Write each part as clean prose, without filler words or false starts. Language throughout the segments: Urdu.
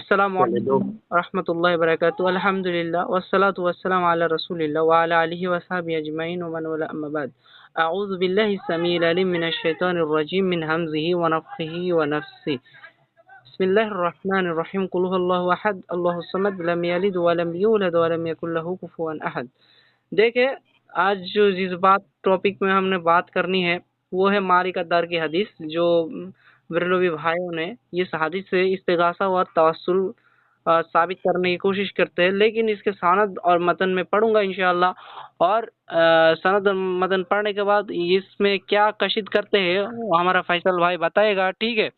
السلام چلے دو علیکم ورحمۃ اللہ وبرکاتہ، الحمد للہ والصلاۃ والسلام علی رسول اللہ وعلی آلہ وصحبہ اجمعین ومن والاه اما بعد۔ اعوذ باللہ السمیع العلیم من الشیطان الرجیم من حمزہ ونفخہ ونفثہ۔ بسم اللہ الرحمن الرحیم، قل هو اللہ احد اللہ الصمد لم یلد ولم یولد ولم یکن لہ کفوا احد۔ دیکھیں، آج جو جس ٹاپک میں ہم نے بات کرنی ہے وہ ہے معرکۃ دار کی حدیث، جو بریلوی بھائیوں نے اس حدیث سے استغاثہ اور توسل ثابت کرنے کی کوشش کرتے ہیں، لیکن اس کے سند اور متن میں پڑھوں گا انشاءاللہ، اور سند اور متن پڑھنے کے بعد اس میں کیا کشید کرتے ہیں وہ ہمارا فیصل بھائی بتائے گا، ٹھیک ہے؟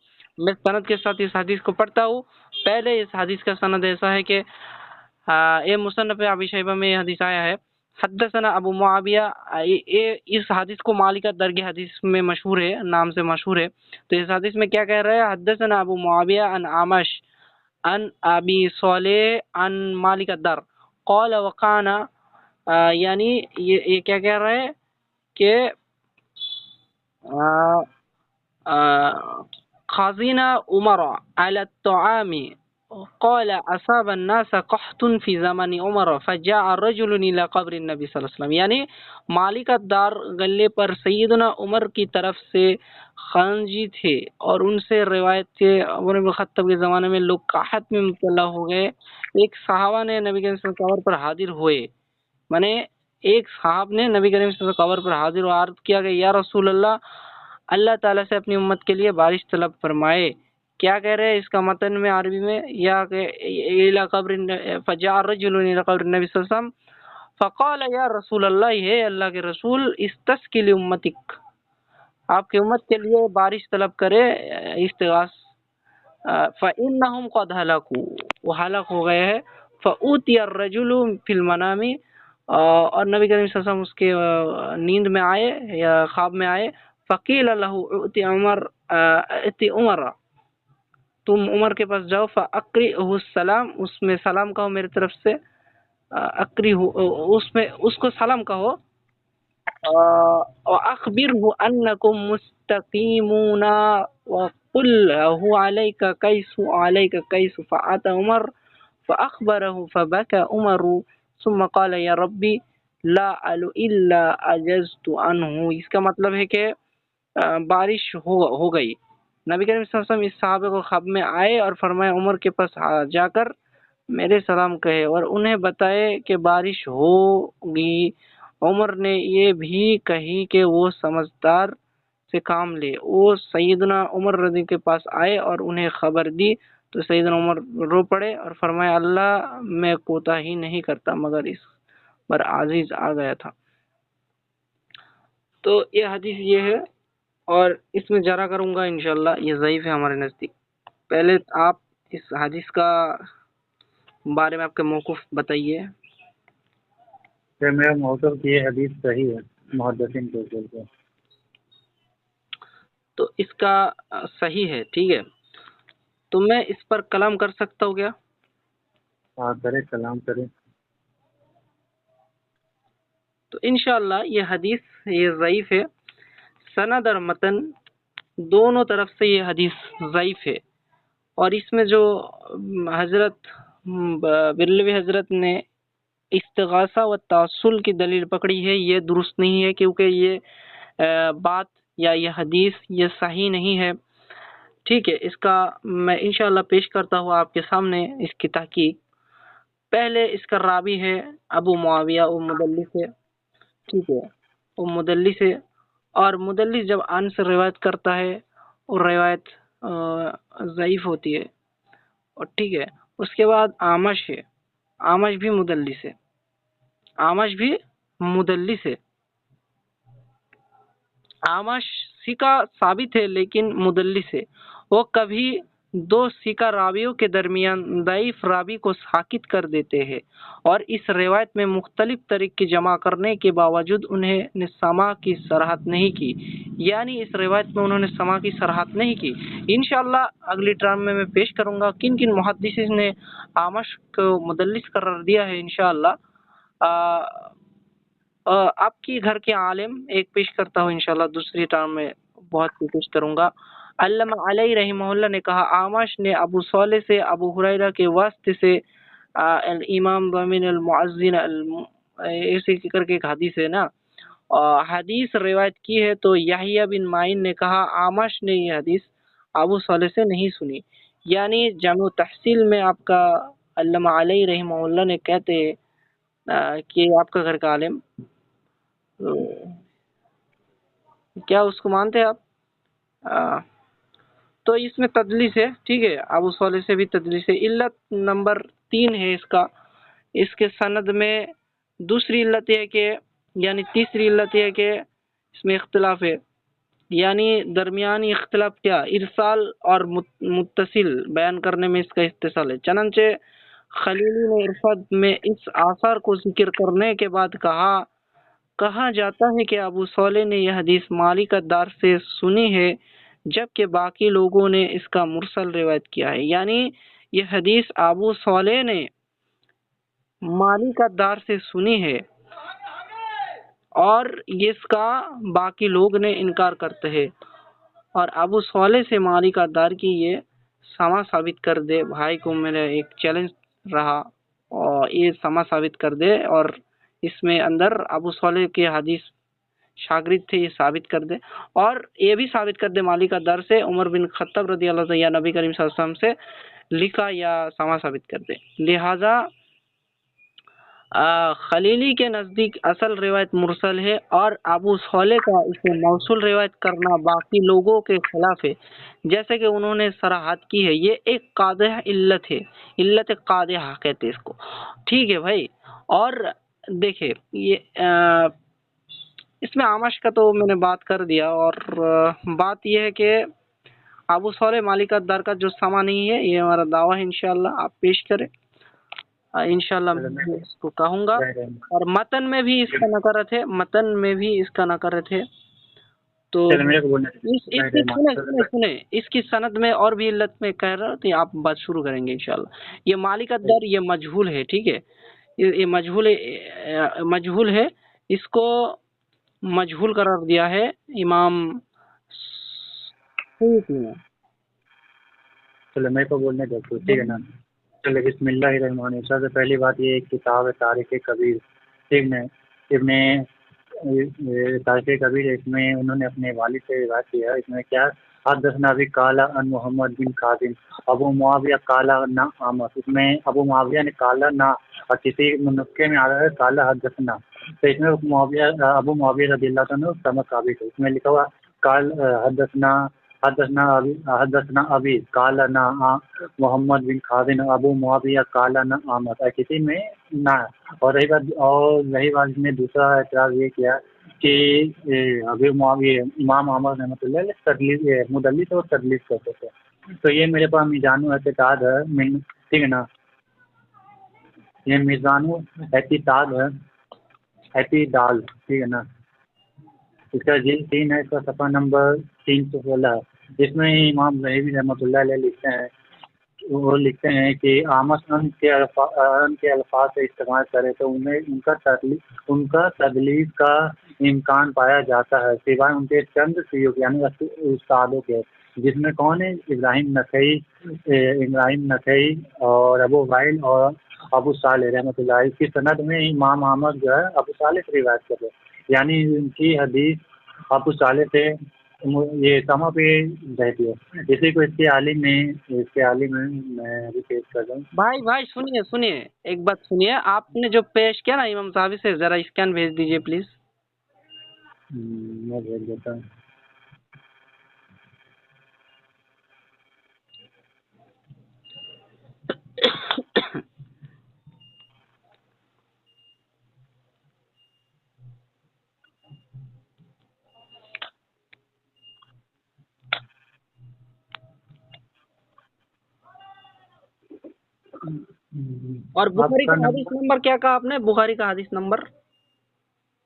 میں سند کے ساتھ اس حدیث کو پڑھتا ہوں۔ پہلے اس حدیث کا سند ایسا ہے کہ یہ مصنف ابی شیبہ میں یہ حدیث آیا ہے، حدثنا ابو معاویہ، اس حدیث کو مالکۃ در کی حدیث میں مشہور ہے، نام سے مشہور ہے۔ تو اس حدیث میں کیا کہہ رہے ہیں؟ حدثنا ابو معاویہ عن عامش عن ابی صالح عن مالکۃ در قال وقانا، یعنی یہ کیا کہہ رہے ہیں کہ خازینہ عمر علی الطعام قال اصاب الناس قحط في زمن عمر فجاء رجل الى قبر النبی صلی اللہ علیہ وسلم، یعنی مالکۃ دار گلے پر سیدنا عمر کی طرف سے خانجی تھے، اور ان سے روایت تھے عمر بن خطاب کے زمانے میں لوگ قحط میں مبتلا ہو گئے۔ ایک صحابہ نے نبی کریم صلی اللہ علیہ وسلم قبر پر حاضر ہوئے، مانے ایک صحاب نے نبی کریم صلی اللہ علیہ وسلم قبر پر حاضر و عرض کیا کہ یا رسول اللہ تعالیٰ سے اپنی امت کے لیے بارش طلب فرمائے۔ کیا کہہ رہے ہیں اس کا متن میں عربی میں، یا کہ الی قبر فجاء الرجل الی قبر النبی صلی اللہ علیہ وسلم فقال یا رسول اللہ، ہے اللہ کے رسول، استسقِ لامتک، آپ کی امت کے لیے بارش طلب کرے، استغاث، فانہم قد ہلکوا، وہ ہلاک ہو گئے ہیں، فاوتی الرجل فی المنام، اور نبی کریم صلی اللہ علیہ وسلم اس کے نیند میں آئے یا خواب میں آئے، فقیل لہ اؤتی عمر، اتی عمر، تم عمر کے پاس جاؤ، فاقرئہ السلام، اس میں سلام کہو میری طرف سے، اس کو سلام کہو، وَأَخْبِرْهُ أَنَّكُمْ مُسْتَقِيمُونَ وَقُلْ هُوَ عَلَيْكَ كَيْسُ فَأَتَى عُمَرُ فَأَخْبَرَهُ فَبَكَى عُمَرُ ثُمَّ قَالَ يَا رَبِّ لَا أَلُ إِلَّا عَجَزْتُ عَنْهُ۔ اس کا مطلب ہے کہ بارش ہو گئی۔ نبی کریم صلی اللہ علیہ وسلم اس صحابہ کو خواب میں آئے اور فرمایا عمر کے پاس جا کر میرے سلام کہے اور انہیں بتائے کہ بارش ہوگی۔ عمر نے یہ بھی کہی کہ وہ سمجھدار سے کام لے۔ وہ سیدنا عمر رضی کے پاس آئے اور انہیں خبر دی تو سیدنا عمر رو پڑے اور فرمایا اللہ میں کوتاہی نہیں کرتا، مگر اس پر عزیز آ گیا تھا۔ تو یہ حدیث یہ ہے، اور اس میں جرا کروں گا انشاءاللہ یہ ضعیف ہے ہمارے نزدیک۔ پہلے آپ اس حدیث کا بارے میں آپ کے موقف بتائیے۔ کہ میرا موقف کی یہ حدیث صحیح ہے محدثین کے اصول سے۔ تو اس کا صحیح ہے، ٹھیک ہے، تو میں اس پر کلام کر سکتا ہوں کیا؟ ہاں کرے، کلام کرے۔ تو انشاءاللہ یہ حدیث یہ ضعیف ہے، سند اور متن دونوں طرف سے یہ حدیث ضعیف ہے، اور اس میں جو حضرت بریلوی حضرت نے استغاثہ و توسل کی دلیل پکڑی ہے یہ درست نہیں ہے، کیونکہ یہ بات یا یہ حدیث یہ صحیح نہیں ہے، ٹھیک ہے۔ اس کا میں انشاءاللہ پیش کرتا ہوں آپ کے سامنے اس کی تحقیق۔ پہلے اس کا راوی ہے ابو معاویہ، وہ مدلس ہے، ٹھیک ہے، وہ مدلس ہے، اور مدلس جب عن سے روایت کرتا ہے اور روایت ضعیف ہوتی ہے، اور ٹھیک ہے۔ اس کے بعد عامش ہے، عامش بھی مدلس ہے، عامش بھی مدلس ہے۔ عامش ثقہ ثابت ہے لیکن مدلس ہے، وہ کبھی دو ثقہ راویوں کے درمیان ضعیف راوی کو ساکت کر دیتے ہیں، اور اس روایت میں مختلف طریقے جمع کرنے کے باوجود انہیں نے سما کی صراحت نہیں کی، یعنی اس روایت میں انہوں نے سما کی صراحت نہیں کی۔ انشاءاللہ اگلی ٹرم میں پیش کروں گا کن کن محدثین نے عامش کو مدلس قرار دیا ہے۔ انشاءاللہ آپ کی گھر کے عالم ایک پیش کرتا ہوں، انشاءاللہ دوسری ٹرم میں بہت پیش کروں گا۔ علامہ علیہ رحمہ اللہ نے کہا آمش نے ابو صالح سے ابو ہریرہ کے واسطے سے الامام ضمین المعزن ایسے کر کے ایک حدیث ہے نا، حدیث روایت کی ہے، تو یحییٰ بن معین نے کہا آمش نے یہ حدیث ابو صالح سے نہیں سنی۔ یعنی جامع تحصیل میں آپ کا علامہ علیہ رحمہ اللہ نے کہتے ہیں کہ آپ کا گھر کا عالم، کیا اس کو مانتے ہیں آپ؟ تو اس میں تدلیس ہے، ٹھیک ہے، ابو صالح سے بھی تدلیس ہے۔ علت نمبر 3 ہے اس کے سند میں دوسری علت یہ ہے کہ یعنی تیسری علت یہ ہے کہ اس میں اختلاف ہے، یعنی درمیانی اختلاف کیا، ارسال اور متصل بیان کرنے میں اس کا اتصال ہے۔ چنانچہ خلیلی نے ارشاد میں اس آثار کو ذکر کرنے کے بعد کہا جاتا ہے کہ ابو صالح نے یہ حدیث مالک الدار سے سنی ہے، جبکہ باقی لوگوں نے اس کا مرسل روایت کیا ہے۔ یعنی یہ حدیث ابو صالح نے مالک الدار سے سنی ہے اور اس کا باقی لوگ نے انکار کرتے ہیں، اور ابو صالح سے مالک الدار کی یہ سما ثابت کر دے۔ بھائی کو میرا ایک چیلنج رہا اور یہ سما ثابت کر دے، اور اس میں اندر ابو صالح کے حدیث شاگرد تھے، یہ ثابت کر دے، اور یہ بھی ثابت کر دے مالک الدار سے عمر بن خطاب رضی اللہ عنہ یا نبی کریم صلی اللہ علیہ وسلم سے لکھا یا سما ثابت کر دے۔ لہذا خلیلی کے نزدیک اصل روایت مرسل ہے، اور ابو صالح کا اسے موصول روایت کرنا باقی لوگوں کے خلاف ہے، جیسے کہ انہوں نے صراحت کی ہے۔ یہ ایک قادح علت ہے، علت قادحہ کہتے ہیں اس کو، ٹھیک ہے بھائی۔ اور دیکھیں یہ اس میں آمش کا تو میں نے بات کر دیا، اور بات یہ ہے کہ ابو صالح مالک الدار کا جو سما نہیں ہے، یہ ہمارا دعویٰ ہے، انشاءاللہ آپ پیش کریں، انشاءاللہ میں اس کو کہوں گا۔ اور متن میں بھی اس کا نکرت ہے، متن میں بھی اس کا نکرت ہے، تو سنیں اس کی سند میں اور بھی علت میں کہہ رہا تھا، آپ بات شروع کریں گے انشاءاللہ۔ یہ مالک الدار یہ مجہول ہے، ٹھیک ہے، یہ مجہول ہے، اس کو مجہول قرار دیا ہے امام سیوطی نے۔ چلو میرے کو بولنے دو، ٹھیک ہے نا۔ چلو بسم اللہ الرحمن الرحیم۔ سب سے پہلی بات یہ ایک کتاب ہے تاریخ کبیر، ٹھیک ہے، تاریخ کبیر، اس میں انہوں نے اپنے والد سے روایت کیا ہے۔ اس میں کیا حدثنا ابی قال عن محمد بن قاسم ابو معاویہ قال نا عامر، اس میں ابو معاویہ نے قال نا، اور کسی نسخے میں آ رہا ہے قال حدثنا، تو اس میں ابو معاویہ رضی اللہ عنہ سما ثابت ہے۔ اس میں لکھا ہوا قال حدثنا ابی قال نا محمد بن خازن ابو معاویہ قال نا عامر، کسی میں نہ۔ اور رہی بات میں دوسرا اعتراض یہ کیا کہ ابو معاویہ امام عامر رحمۃ اللہ علیہ مدلس اور تدلیس کرتے تھے، تو یہ میرے پاس میزان اعتقاد ہے، ٹھیک ہے نا، یہ میزان اعتقاد ہے، اعتدال، ٹھیک ہے نا۔ اس کا جلد 3 ہے، اس کا صفحہ نمبر 316 ہے۔ اس میں امام ذہبی رحمۃ اللہ علیہ لکھتے ہیں کہ آمش ان کے الفاظ سے استعمال کرے تو ان کا تدلیس کا امکان پایا جاتا ہے، سوائے ان کے چند سیوک یعنی استادوں کے، جس میں کون ہے ابراہیم نخعی اور ابو وائل اور ابو صالح رحمۃ اللہ۔ اس کی سند میں امام احمد جو ہے ابو صالح سے روایت کرتے، یعنی ان کی حدیث ابو صالح سے یہ سما پہ رہتی ہے۔ اسی کو اس کے عالم میں میں بھی پیش کر رہا ہوں۔ بھائی سنیے ایک بات سنیے، آپ نے جو پیش کیا نا امام صاحب سے، ذرا اسکین بھیج دیجئے پلیز۔ میں بھیج دیتا ہوں۔ اور بخاری کا حدیث نمبر کیا کہا آپ نے؟ بخاری کا حدیث نمبر؟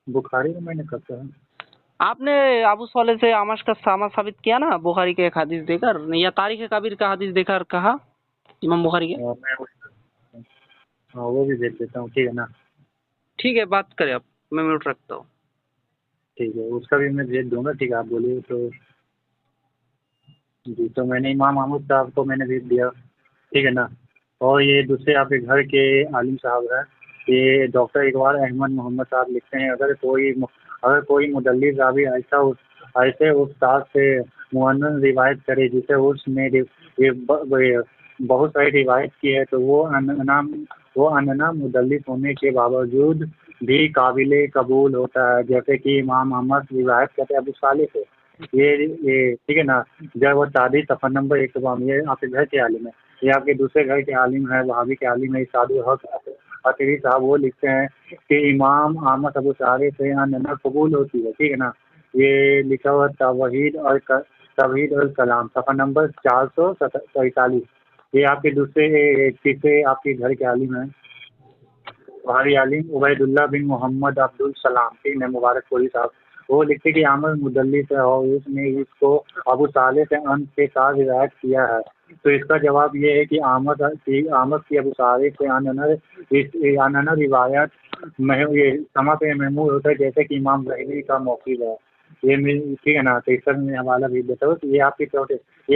بخاری کا میں نے کہا ہے، آپ نے ابو صالح سے آمش کا سما ثابت کیا نا بخاری کے ایک حدیث دے کر، یا تاریخ کبیر کا حدیث دے کر کہا امام بخاری کے؟ وہ بھی بھیج دیتا ہوں، ٹھیک ہے نا۔ ٹھیک ہے، بات کریں آپ، میں میوٹ رکھتا ہوں۔ ٹھیک ہے، اس کا بھی میں بھیج دوں گا، ٹھیک ہے، آپ بولیے تو۔ جی تو میں نے امام محمود صاحب کو میں نے بھیج دیا، ٹھیک ہے نا. اور یہ دوسرے آپ کے گھر کے عالم صاحب ہیں، یہ ڈاکٹر اقبال احمد محمد صاحب لکھتے ہیں اگر کوئی مدلس راوی ایسے استاد سے معنن روایت کرے جسے اس نے بہت ساری روایت کی ہے تو وہ اننا مدلس ہونے کے باوجود بھی قابل قبول ہوتا ہے، جیسے کہ امام احمد روایت کرتے ابو صالح سے. یہ ٹھیک ہے نا. جب وہ تعداد صفحہ نمبر 152، یہ آپ کے گھر کے عالم ہے. یہ آپ کے دوسرے گھر کے عالم ہے، وہابی کے عالم ہے سعد الحق عطری صاحب. وہ لکھتے ہیں کہ امام احمد ابو صالح سے اننا قبول ہوتی ہے، ٹھیک ہے نا. یہ لکھا ہوا توحید اور کلام صفحہ نمبر 443. یہ آپ کے تیسرے آپ کے گھر کے عالم ہیں، وہابی عالم عبید اللہ بن محمد عبد السلام، ٹھیک ہے، مبارک پوری صاحب. وہ لکھتے کہ احمد مدلس ہے اور اس نے اس کو ابو صالح سے ان کے ساتھ روایت کیا ہے. تو اس کا جواب یہ ہے کہ احمد کی ابو صالح سے اننا روایت سما پہ محمود ہوتا ہے، جیسے کہ امام ظاہری کا موقف ہے. ٹھیک ہے نا. تو اس کا میں حوالہ بھی دیتا ہوں. یہ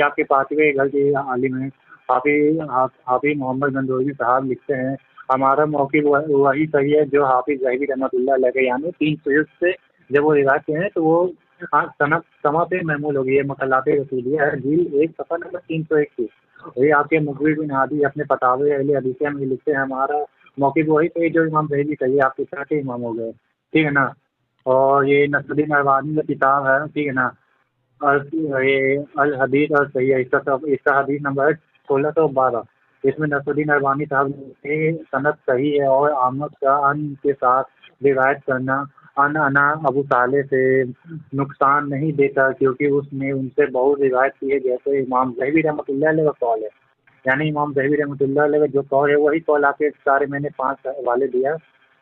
آپ کے پانچویں گھر کے عالم ہیں، حافظ محمد گنگوہی صاحب لکھتے ہیں ہمارا موقف وہی صحیح ہے جو حافظ ظاہری رحمۃ اللہ علیہ کے، یعنی 300 سے جب وہ روایت ہیں تو وہ سما پہ محمول ہوگی. یہ مقالات رسولیہ ہے، جلد 1 صفحہ نمبر 301 کی. یہ آپ کے مقبول بن ہادی اپنے فتاوی اہل حدیثیہ میں لکھتے ہیں ہمارا موقف وہی صحیح جو امام ظاہری کا. یہ آپ کے ساتھ امام ہو گئے، ٹھیک ہے نا. اور یہ نصر الدین البانی کا کتاب ہے، ٹھیک ہے نا. یہ الحدیث اور صحیح ہے، اس کا حدیث نمبر 1612. اس میں نصر الدین البانی صاحب کی صنعت صحیح ہے اور احمد کا ان کے ساتھ روایت کرنا انا ابو صالح سے نقصان نہیں دیتا، کیونکہ اس نے ان سے بہت روایت کی ہے، جیسے امام ظاہری رحمۃ اللہ علیہ کا قول ہے. یعنی امام ظاہری رحمۃ اللہ علیہ کا جو قول ہے وہی قول آپ کے سارے میں نے 5 حوالے دیا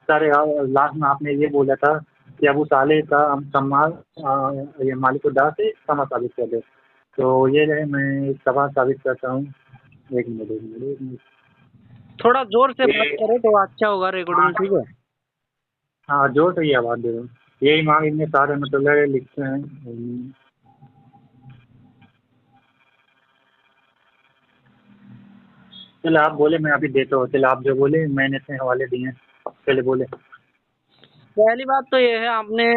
سارے. لاسٹ میں آپ نے یہ بولا تھا کہ ابو صالح کا یہ مالک الدار سے سما ثابت کر دے. تو یہ رہے، میں سما ثابت کرتا ہوں. ایک منٹ. تھوڑا زور سے بات کرے تو اچھا ہوگا ریکارڈنگ، ٹھیک ہے. ہاں جو تو یہ آواز دے رہا ہوں. یہ امام ابن سعد رحمۃ اللہ علیہ لکھتے ہیں. چلے آپ بولے، میں ابھی دیتا ہوں. چلے آپ جو بولے، میں نے اتنے حوالے دیے ہیں. چلے بولے. پہلی بات تو یہ ہے، آپ نے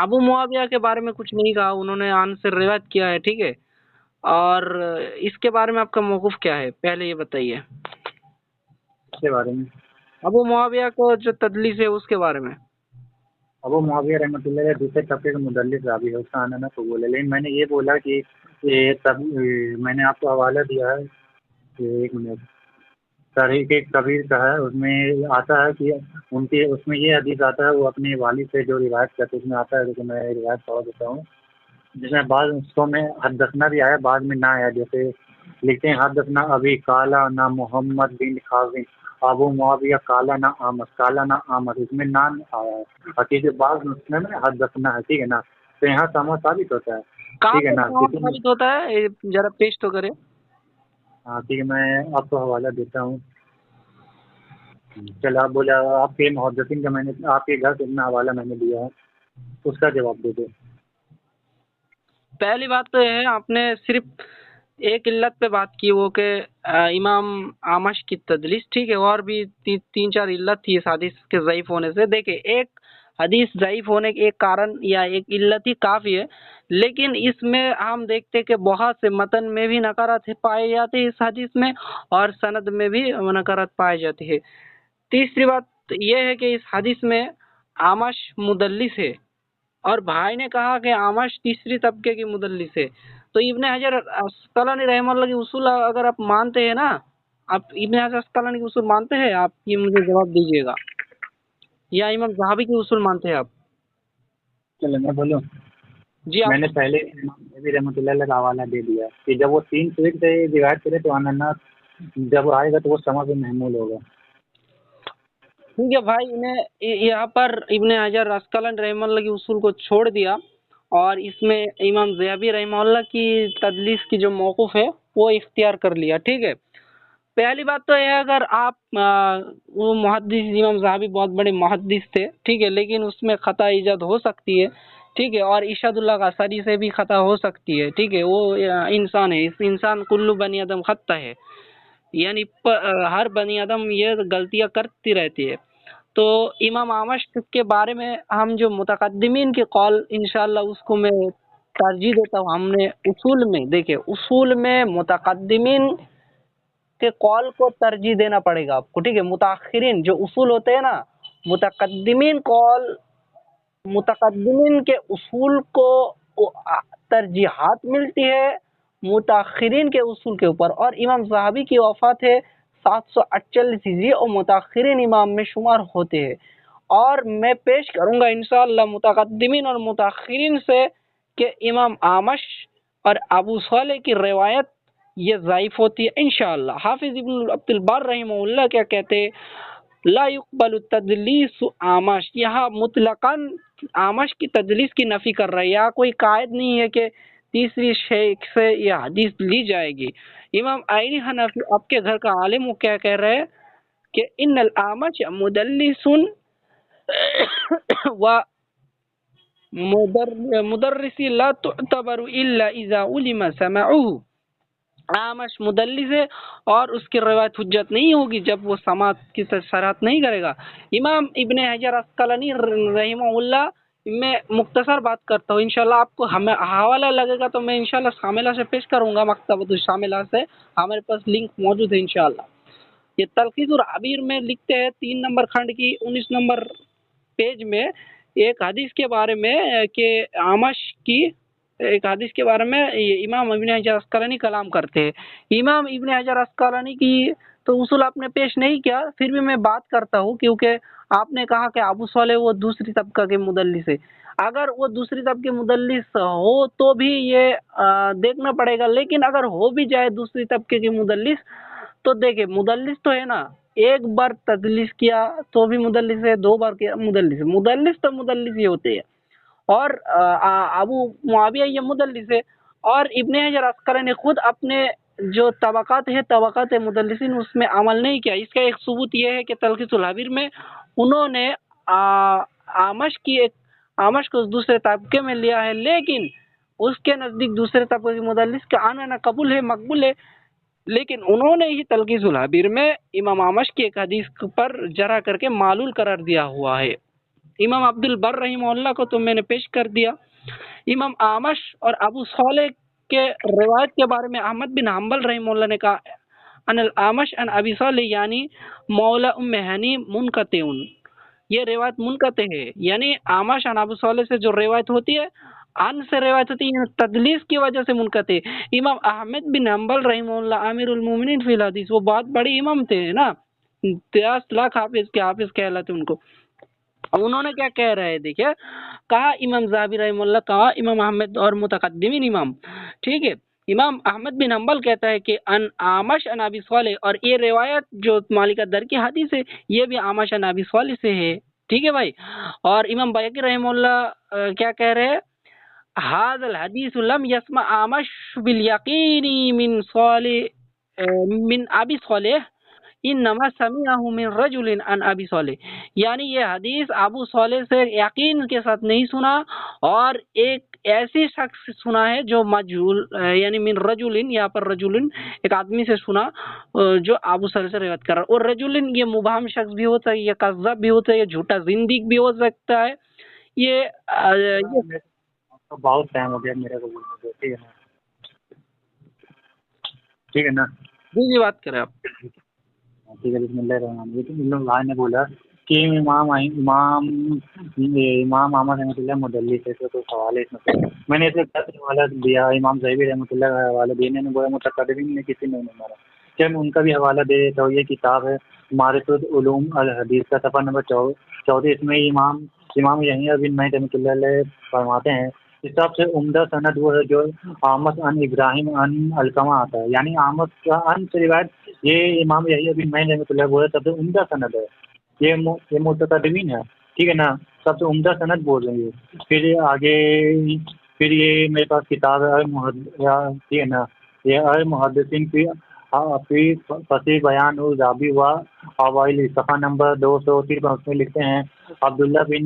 ابو معاویہ کے بارے میں کچھ نہیں کہا. انہوں نے ان سے روایت کیا ہے، ٹھیک ہے. اور اس کے بارے میں آپ کا موقف کیا ہے، پہلے یہ بتائیے. اس کے بارے میں ابو معاویہ کو جو تدلیس ہے اس کے بارے میں. ابو معاویہ رحمۃ اللہ علیہ دوسرے طبقے کا مدلس راوی ہے، اس کا آنا تو بولے. لیکن میں نے یہ بولا کہ میں نے آپ کو حوالہ دیا ہے کہ 1 منٹ تاریخ کبیر کا ہے. اس میں آتا ہے کہ اس میں یہ حدیث آتا ہے، وہ اپنے والد سے جو روایت کرتے اس میں آتا ہے. لیکن میں روایت پڑھ دیتا ہوں، جس میں بعض نسخوں میں حدثنا بھی آیا، بعض میں نہ آیا. جیسے لکھتے ہیں حدثنا ابھی کالا نہ محمد بن خازن ابو معاویہ کالا نہ آمد. اس میں نان آیا ہے. حقیقت بعض نسخے میں حدثنا ہے، ٹھیک ہے نا. تو یہاں سما ثابت ہوتا ہے، کہاں ٹھیک ہے پہ نا. ثابت ہوتا ہے، یہ ذرا پیش تو کرے. ہاں ٹھیک ہے، میں آپ کو حوالہ دیتا ہوں. چل آپ بولے. آپ کے محدثین کا میں نے آپ کے گھر سے اتنا حوالہ میں نے دیا ہے، اس کا جواب دے دو. پہلی بات تو یہ ہے، آپ نے صرف ایک علت پہ بات کی، وہ کہ امام آمش کی تدلیس، ٹھیک ہے. اور بھی 3-4 علت تھی اس حدیث کے ضعیف ہونے سے. دیکھیں، ایک حدیث ضعیف ہونے کے ایک کارن یا ایک علت ہی کافی ہے، لیکن اس میں ہم دیکھتے کہ بہت سے متن میں بھی نکارت پائے جاتے ہیں اس حدیث میں، اور سند میں بھی نکارت پائے جاتی ہے. تیسری بات یہ ہے کہ اس حدیث میں آمش مدلس ہے، اور بھائی نے کہا کہ آمش تیسری طبقے کی مدلس ہے. تو ابن حجر عسقلانی رحمہ اللہ کی اصول اگر آپ مانتے ہیں نا، آپ ابن حجر عسقلانی کی اصول مانتے ہیں، آپ یہ مجھے جواب دیجیے گا. یا امام ذہبی کی اصول مانتے ہیں آپ؟ چلے میں بولوں. جی میں آپ. نے پہلے امام نبی رحمۃ اللہ علیہ کا حوالہ دے دیا کہ جب وہ 3 سویٹ سے روایت کرے تو انناس جب آئے گا تو وہ سما پہ محمول ہوگا. ٹھیک ہے بھائی، انہیں یہاں پر ابن حجر عسقلانی رحمہ اللہ کی اصول کو چھوڑ دیا، اور اس میں امام ذہبی رحمہ اللہ کی تدلیس کی جو موقف ہے وہ اختیار کر لیا، ٹھیک ہے. پہلی بات تو یہ ہے، اگر آپ وہ محدث امام ذہبی بہت بڑے محدث تھے، ٹھیک ہے، لیکن اس میں خطا ایجاد ہو سکتی ہے ٹھیک ہے، اور اشاد اللہ قاصری سے بھی خطا ہو سکتی ہے، ٹھیک ہے، وہ انسان ہے، اس انسان کلو بنی آدم خطا ہے، یعنی ہر بنی آدم یہ غلطیاں کرتی رہتی ہے۔ تو امام اعمش کے بارے میں ہم جو متقدمین کے قول انشاءاللہ اس کو میں ترجیح دیتا ہوں۔ ہم نے اصول میں دیکھے، اصول میں متقدمین کے قول کو ترجیح دینا پڑے گا آپ کو، ٹھیک ہے۔ متاخرین جو اصول ہوتے ہیں نا، متقدمین قول، متقدمین کے اصول کو ترجیحات ملتی ہے متاخرین کے اصول کے اوپر، اور امام ذہبی کی وفات ہے 748 ہجری اور متاخرین امام میں شمار ہوتے ہیں۔ اور میں پیش کروں گا انشاءاللہ متقدمین اور متاخرین سے کہ امام اعمش اور ابو صالح کی روایت یہ ضعیف ہوتی ہے انشاءاللہ۔ حافظ ابن عبد البر رحمہ اللہ کیا کہتے ہیں، لا يقبل تدلیس اعمش، یہاں مطلقاً اعمش کی تدلیس کی نفی کر رہا ہے، یا کوئی قائد نہیں ہے کہ تیسری شیخ سے یہ حدیث لی جائے گی۔ امام عینی حنفی آپ کے گھر کا عالم وہ کیا کہہ رہے ہیں کہ ان الاعمش مدلس و مدرس لا تعتبر الا اذا علم سمعه، اعمش مدلس ہے اور اس کی روایت حجت نہیں ہوگی جب وہ سماعت کی صراحت نہیں کرے گا۔ امام ابن حجر عسقلانی رحمہ اللہ، میں مختصر بات کرتا ہوں، انشاءاللہ آپ کو ہمیں حوالہ لگے گا تو میں انشاءاللہ شاملہ سے پیش کروں گا، مکتبۃ الشاملہ سے ہمارے پاس لنک موجود ہے انشاءاللہ۔ یہ تلخیص العبیر میں لکھتے ہیں 3 نمبر کھنڈ کی 19 نمبر پیج میں ایک حدیث کے بارے میں کہ اعمش کی ایک حدیث کے بارے میں امام ابن حجر عسقلانی کلام کرتے ہیں۔ امام ابن حجر عسقلانی کی تو اصول آپ نے پیش نہیں کیا، پھر بھی میں بات کرتا ہوں کیونکہ آپ نے کہا کہ ابو صالح وہ دوسری طبقہ کے مدلس ہے۔ اگر وہ دوسری طبقہ کے مدلس ہو تو بھی یہ دیکھنا پڑے گا، لیکن اگر ہو بھی جائے دوسری طبقے کے مدلس تو دیکھیں مدلس تو ہے نا، ایک بار تدلیس کیا تو بھی مدلس ہے، 2 بار کیا مدلس ہے، مدلس تو مدلس ہی ہوتے ہیں، اور ابو معاویہ یہ مدلس ہے، اور ابن حجر عسقلانی نے خود اپنے جو طبقات ہے طبقات مدلسین اس میں عمل نہیں کیا۔ اس کا ایک ثبوت یہ ہے کہ تلخیص الحبیر میں انہوں نے آمش کو دوسرے طبقے میں لیا ہے، لیکن اس کے نزدیک دوسرے طبقے کے مدلس کا آنا نہ قبول ہے، مقبول ہے، لیکن انہوں نے ہی تلخیص الحبیر میں امام اعمش کی ایک حدیث پر جرح کر کے معلول قرار دیا ہوا ہے۔ امام عبد البر رحمہ اللہ کو تو میں نے پیش کر دیا۔ امام اعمش اور ابو صالح کے روایت کے بارے میں احمد بن حنبل رحمہ اللہ نے کہا ان الاعمش ان ابی صالح یعنی مولا ام ہانی منقطع، یہ روایت منقطع ہے، یعنی اعمش ان ابو صالح سے جو روایت ہوتی ہے ان سے روایت ہوتی ہے تدلیس کی وجہ سے منقطع۔ امام احمد بن حنبل رحمہ اللہ امیر المومنین فی الحدیث، وہ بہت بڑے امام تھے نا، 50 لاکھ حافظ کے حافظ کہلاتے ان کو۔ انہوں نے کیا کہہ رہے ہیں دیکھیں، کہا امام ذہبی رحمہ اللہ، کہا امام احمد اور متقدمین امام، ٹھیک ہے۔ امام احمد بن حنبل کہتا ہے کہ ان اعمش ان ابی صالح، اور یہ روایت جو مالک در کی حدیث ہے یہ بھی اعمش ان ابی صالح سے ہے، ٹھیک ہے بھائی۔ اور امام بیہقی رحمہ اللہ کیا کہہ رہے ہیں، هذا الحدیث لم يسمع اعمش بالیقین من صالح من ابی صالح انما سمعه من رجل عن ابی صالح، یعنی یہ حدیث ابو صالح سے یقین کے ساتھ نہیں سنا، اور ایک ایسی شخص سنا ہے جو مجہول، یعنی من رجل، یہاں پر رجل ایک آدمی سے سنا جو ابو صالح سے روایت کر رہا ہے، اور رجل یہ مبہم شخص بھی ہوتا ہے، یہ کذاب بھی ہوتا ہے، یہ جھوٹا زندیق بھی ہو سکتا ہے، یہ بہت ٹائم ہو گیا میرے کو، ٹھیک ہے نا، ٹھیک ہے نا، جی بات کریں آپ۔ ٹھیک ہے، بسم اللہ الرحمن الرحیم۔ ان لوگ بھائی نے بولا کہ امام احمد رحمۃ اللہ مدلس ہے، تو سوال ہے اس میں نے اسے حوالہ دیا، امام ذہبی رحمۃ اللہ کا حوالہ دینے نے بولا متقدمین نے کسی نے نہیں مارا، کیا میں ان کا بھی حوالہ دے دیتا ہوں۔ یہ کتاب ہے معرفۃ علوم الحدیث کا صفحہ نمبر 14، اس میں امام یحییٰ بن معین رحمۃ اللہ علیہ فرماتے ہیں اس سب سے عمدہ سند وہ ہے جو اعمش ان ابراہیم ان علقمہ آتا ہے، یعنی اعمش کا ان سے روایت یہ امام یحییٰ بن معین رحمۃ اللہ بول رہے سب سے عمدہ سند ہے، یہ متقدمین ہے، ٹھیک ہے نا، سب سے عمدہ سند بول رہے ہیں۔ پھر آگے پھر یہ میرے پاس کتاب ہے ٹھیک ہے نا، یہ المحدثین فی فصیح بیان الذهبی و اوائل، صفحہ نمبر 253، اس میں لکھتے ہیں عبداللہ بن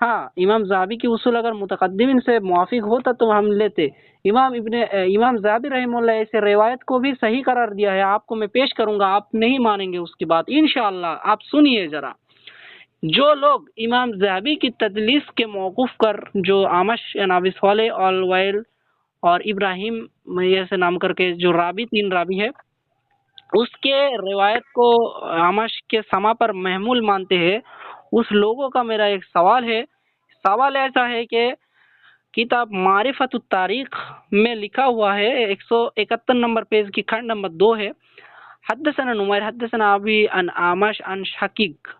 ہاں امام زہبی کی اصول اگر متقدمین سے موافق ہوتا تو ہم لیتے. امام زہبی رحمہ اللہ ایسے روایت کو بھی صحیح قرار دیا ہے. آپ کو میں پیش کروں گا, آپ نہیں مانیں گے اس کی بات انشاءاللہ. آپ سنیے ذرا. جو لوگ امام زہبی کی تدلیس کے موقوف کر, جو آمش ابی صالح آل وائل اور ابراہیم ایسے نام کر کے جو راوی, 3 راوی ہے, اس کے روایت کو آمش کے سما پر محمول مانتے ہیں, اس لوگوں کا میرا ایک سوال ہے. سوال ایسا ہے کہ کتاب معرفت التاریخ میں لکھا ہوا ہے, 171 نمبر پیج کی کھنڈ نمبر 2 ہے, حدثنا نمیر حدثنا ابی ان آمش ان شقیق.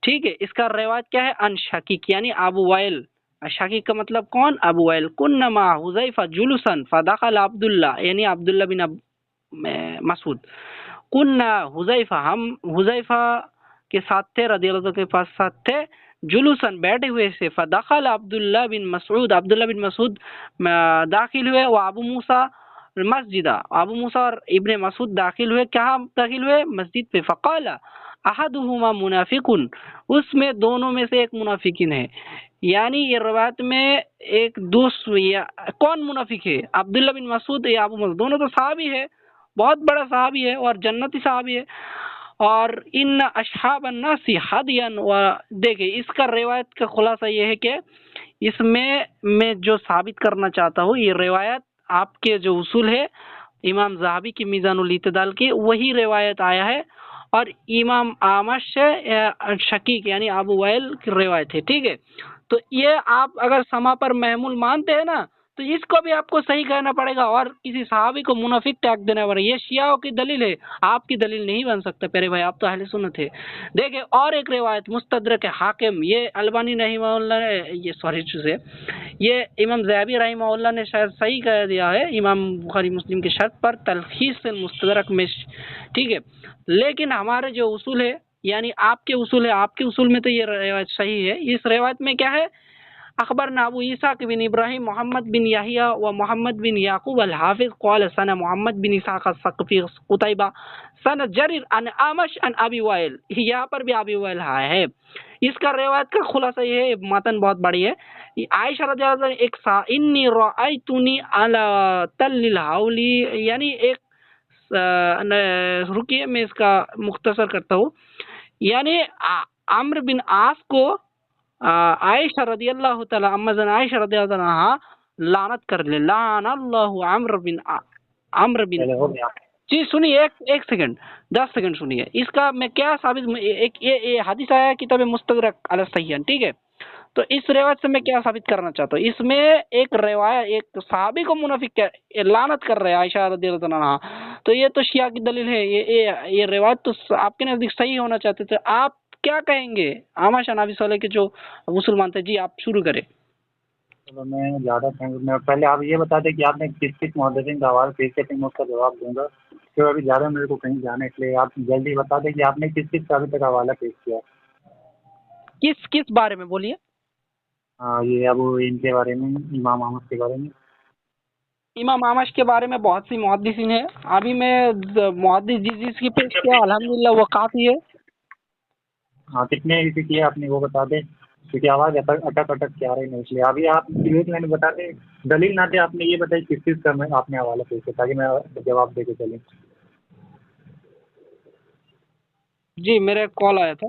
ٹھیک ہے, اس کا روایت کیا ہے؟ ان شقیق یعنی ابو وائل. شقیق کا مطلب کون؟ ابو وائل. کنا مع حذیفہ جلوسا فدخل عبداللہ یعنی عبداللہ بن مسعود. کنا حذیفہ, ہم حذیفہ کے ساتھ تھے, رضی اللہ عنہ کے پاس ساتھ تھے, جلوسن بیٹھے ہوئے سے, فدخل عبداللہ بن مسعود, عبداللہ بن مسعود داخل ہوئے, وہ ابو موسیٰ مسجد, ابو موسیٰ اور ابن مسعود داخل ہوئے. کہاں داخل ہوئے؟ مسجد پہ. فقال احدہما منافقن, اس میں دونوں میں سے ایک منافقین ہے. یعنی یہ روایت میں ایک کون منافق ہے؟ عبداللہ بن مسعود یا ابو مسعود, دونوں تو صحابی ہے, بہت بڑا صحابی ہے اور جنتی صحابی ہے. اور ان اصحاب الناس ہدیا, دیکھیں اس کا روایت کا خلاصہ یہ ہے کہ اس میں جو ثابت کرنا چاہتا ہوں, یہ روایت آپ کے جو اصول ہے امام زہبی کی میزان الاعتدال کی, وہی روایت آیا ہے, اور امام آمش شقیق یعنی ابو وائل کی روایت ہے. ٹھیک ہے, تو یہ آپ اگر سما پر محمول مانتے ہیں نا, تو اس کو بھی آپ کو صحیح کہنا پڑے گا اور کسی صحابی کو منافق ٹیگ دینا پڑے گا. یہ شیعوں کی دلیل ہے, آپ کی دلیل نہیں بن سکتا پیارے بھائی, آپ تو اہل سنت ہے. دیکھیں اور ایک روایت مستدرک حاکم, یہ البانی رحمہ اللہ نے یہ امام زہبی رحمہ اللہ نے شاید صحیح کہہ دیا ہے امام بخاری مسلم کی شرط پر تلخیص المستدرک میں. ٹھیک ہے, لیکن ہمارے جو اصول ہے یعنی آپ کے اصول ہے, آپ کے اصول میں تو یہ روایت صحیح ہے. اس روایت میں کیا ہے؟ اخبرنا ابو اسحاق بن ابراہیم محمد بن یحییٰ و محمد بن یعقوب الحافظ قال سنہ محمد بن اسحاق الثقفی قتیبہ سنہ جریر ان آمش ان ابی وائل. یہاں پر بھی ابی وائل ہے. اس کا روایت کا خلاصہ یہ ہے, متن بہت بڑی ہے. عائشہ رضی اللہ عنہ ایک انی رأیتنی علی تل الحولی, یعنی ایک رکیے میں اس کا مختصر کرتا ہوں. یعنی عمرو بن عاص کو عائشہ رضی اللہ تعالی عائشہ رضی اللہ عنہا لعنت کر لے, لعن اللہ عمرو بن جی سنیے ایک سیکنڈ 10 سیکنڈ سنیے. اس کا میں کیا ثابت, یہ حدیث آیا کتاب مستدرک علی الصحیحین. ٹھیک ہے, تو اس روایت سے میں کیا ثابت کرنا چاہتا ہوں, اس میں ایک روایت ایک صحابی کو منافق لعنت کر رہے ہیں عائشہ رضی اللہ عنہا, تو یہ تو شیعہ کی دلیل ہے. یہ روایت تو آپ کے نزدیک صحیح ہونا چاہتے تھے, آپ کیا کہیں گے آمش ابی صالح کے جو مسلمان تھے؟ جی آپ شروع کریں. چلو میں زیادہ پہلے آپ یہ بتا دیں کہ آپ نے کس محدثین کا حوالہ پیش کیا, میں اس کا جواب دوں گا. تو ابھی زیادہ میرے کو کہیں جانا ہے, اس لیے آپ جلدی بتا دیں کہ آپ نے کس کا ابھی تک حوالہ پیش کیا. کس بارے میں بولیے؟ ہاں یہ ابو ان کے بارے میں, امام احمد کے بارے میں. امام آمش کے بارے میں بہت سی محدثین ہیں. ابھی میں محدث جس کی پیش کیا الحمدللہ وہ کافی ہے. ہاں کتنے کی کیا آپ نے وہ بتا دیں, کیونکہ آواز اٹک کیا رہی ہے, اس لیے ابھی آپ میں نے بتا دیں دلیل نہ دے, آپ نے یہ بتائی کس کا میں آپ نے حوالہ پیش کیا تاکہ میں جواب دے کے چلیں. جی میرا کال آیا تھا,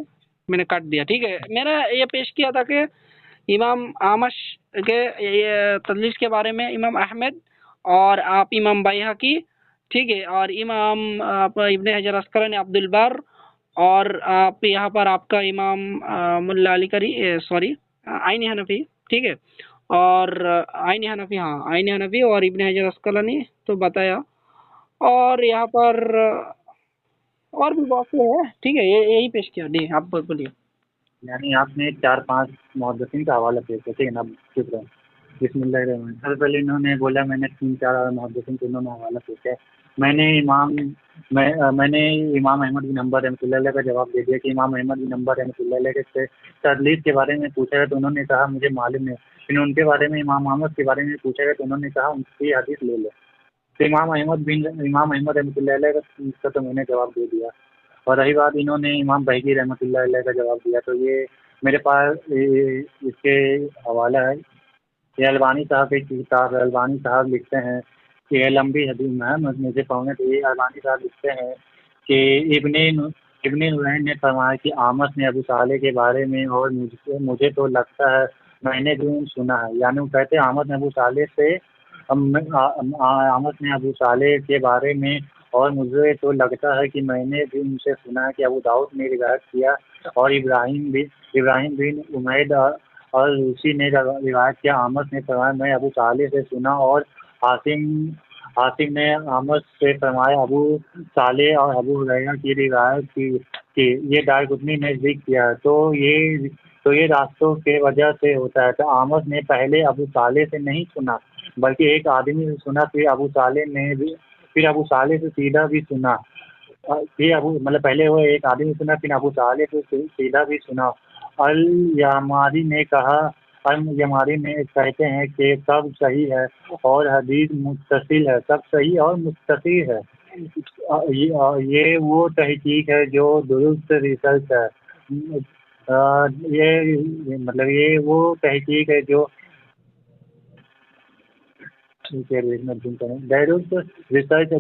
میں نے کاٹ دیا. ٹھیک ہے, میں نے یہ پیش کیا تھا کہ امام آمش کے تدلیس کے بارے میں امام احمد اور آپ امام بیہقی, ٹھیک ہے, اور امام ابن حجر عسقلانی عبد البر, اور آپ یہاں پر آپ کا امام ملا علی کری عین حنفی, ٹھیک ہے, اور عین حنفی اور ابن حجر عسقلانی تو بتایا, اور یہاں پر اور بھی بہت سے ہے. ٹھیک ہے, یہی پیش کیا. جی آپ بولیے. یعنی آپ نے 4-5 محدثین کا حوالہ پیش کیا. ٹھیک ہے نا, شکر ہے. بسم اللہ الرحمن الرحیم. سب سے پہلے انہوں نے بولا میں نے 3-4 محدثین کو انہوں نے حوالہ پیش کیا. میں نے امام احمد بن حنبل رحمۃ اللہ علیہ کا جواب دے دیا کہ امام احمد بن حنبل رحمۃ اللہ علیہ کے تدلیس کے بارے میں پوچھا گیا تو انہوں نے کہا مجھے معلوم ہے. پھر ان کے بارے میں امام احمد کے بارے میں پوچھا گیا تو انہوں نے کہا ان کی حدیث لے لو. تو امام احمد رحمۃ اللہ علیہ کا تو میں نے جواب دے دیا. اور رہی بات انہوں نے امام بہقی رحمۃ اللہ علیہ کا جواب دیا, تو یہ میرے پاس اس کے حوالہ ہے، یہ البانی صاحب کی کتاب ہے۔ البانی صاحب لکھتے ہیں کہ یہ لمبی حدیث ہے، مجھے پڑھنے تو یہ البانی صاحب لکھتے ہیں کہ ابن نعیم نے فرمایا کہ آمس نے ابو صالح کے بارے میں، اور مجھے تو لگتا ہے میں نے بھی سنا ہے، یعنی وہ کہتے ہیں آمس نے ابو صالح سے، آمس نے ابو صالح کے بارے میں، اور مجھے تو لگتا ہے کہ میں نے بھی ان سے سنا ہے کہ ابو داؤد نے روایت کیا، اور ابراہیم بن امید اور روسی نے روایت کیا، آمس نے فرمایا میں ابو صالح سے سنا، اور حاسم نے آمس سے فرمایا ابو صالح اور ابو ہریرہ کی روایت کی یہ دارقطنی نے ذکر کیا، تو یہ راستوں کے وجہ سے ہوتا ہے۔ تو آمس نے پہلے ابو صالح سے نہیں سنا بلکہ ایک آدمی سے سنا، پھر ابو صالح سے سیدھا بھی سنا، مطلب پہلے وہ ایک آدمی سنا، پھر ابو صالح سے سیدھا بھی سنا۔ الیماری نے کہتے ہیں کہ سب صحیح ہے اور حدیث متصل ہے، سب صحیح اور متصل ہے۔ یہ وہ تحقیق ہے جو درست ریسرچ ہے، یہ وہ تحقیق ہے جو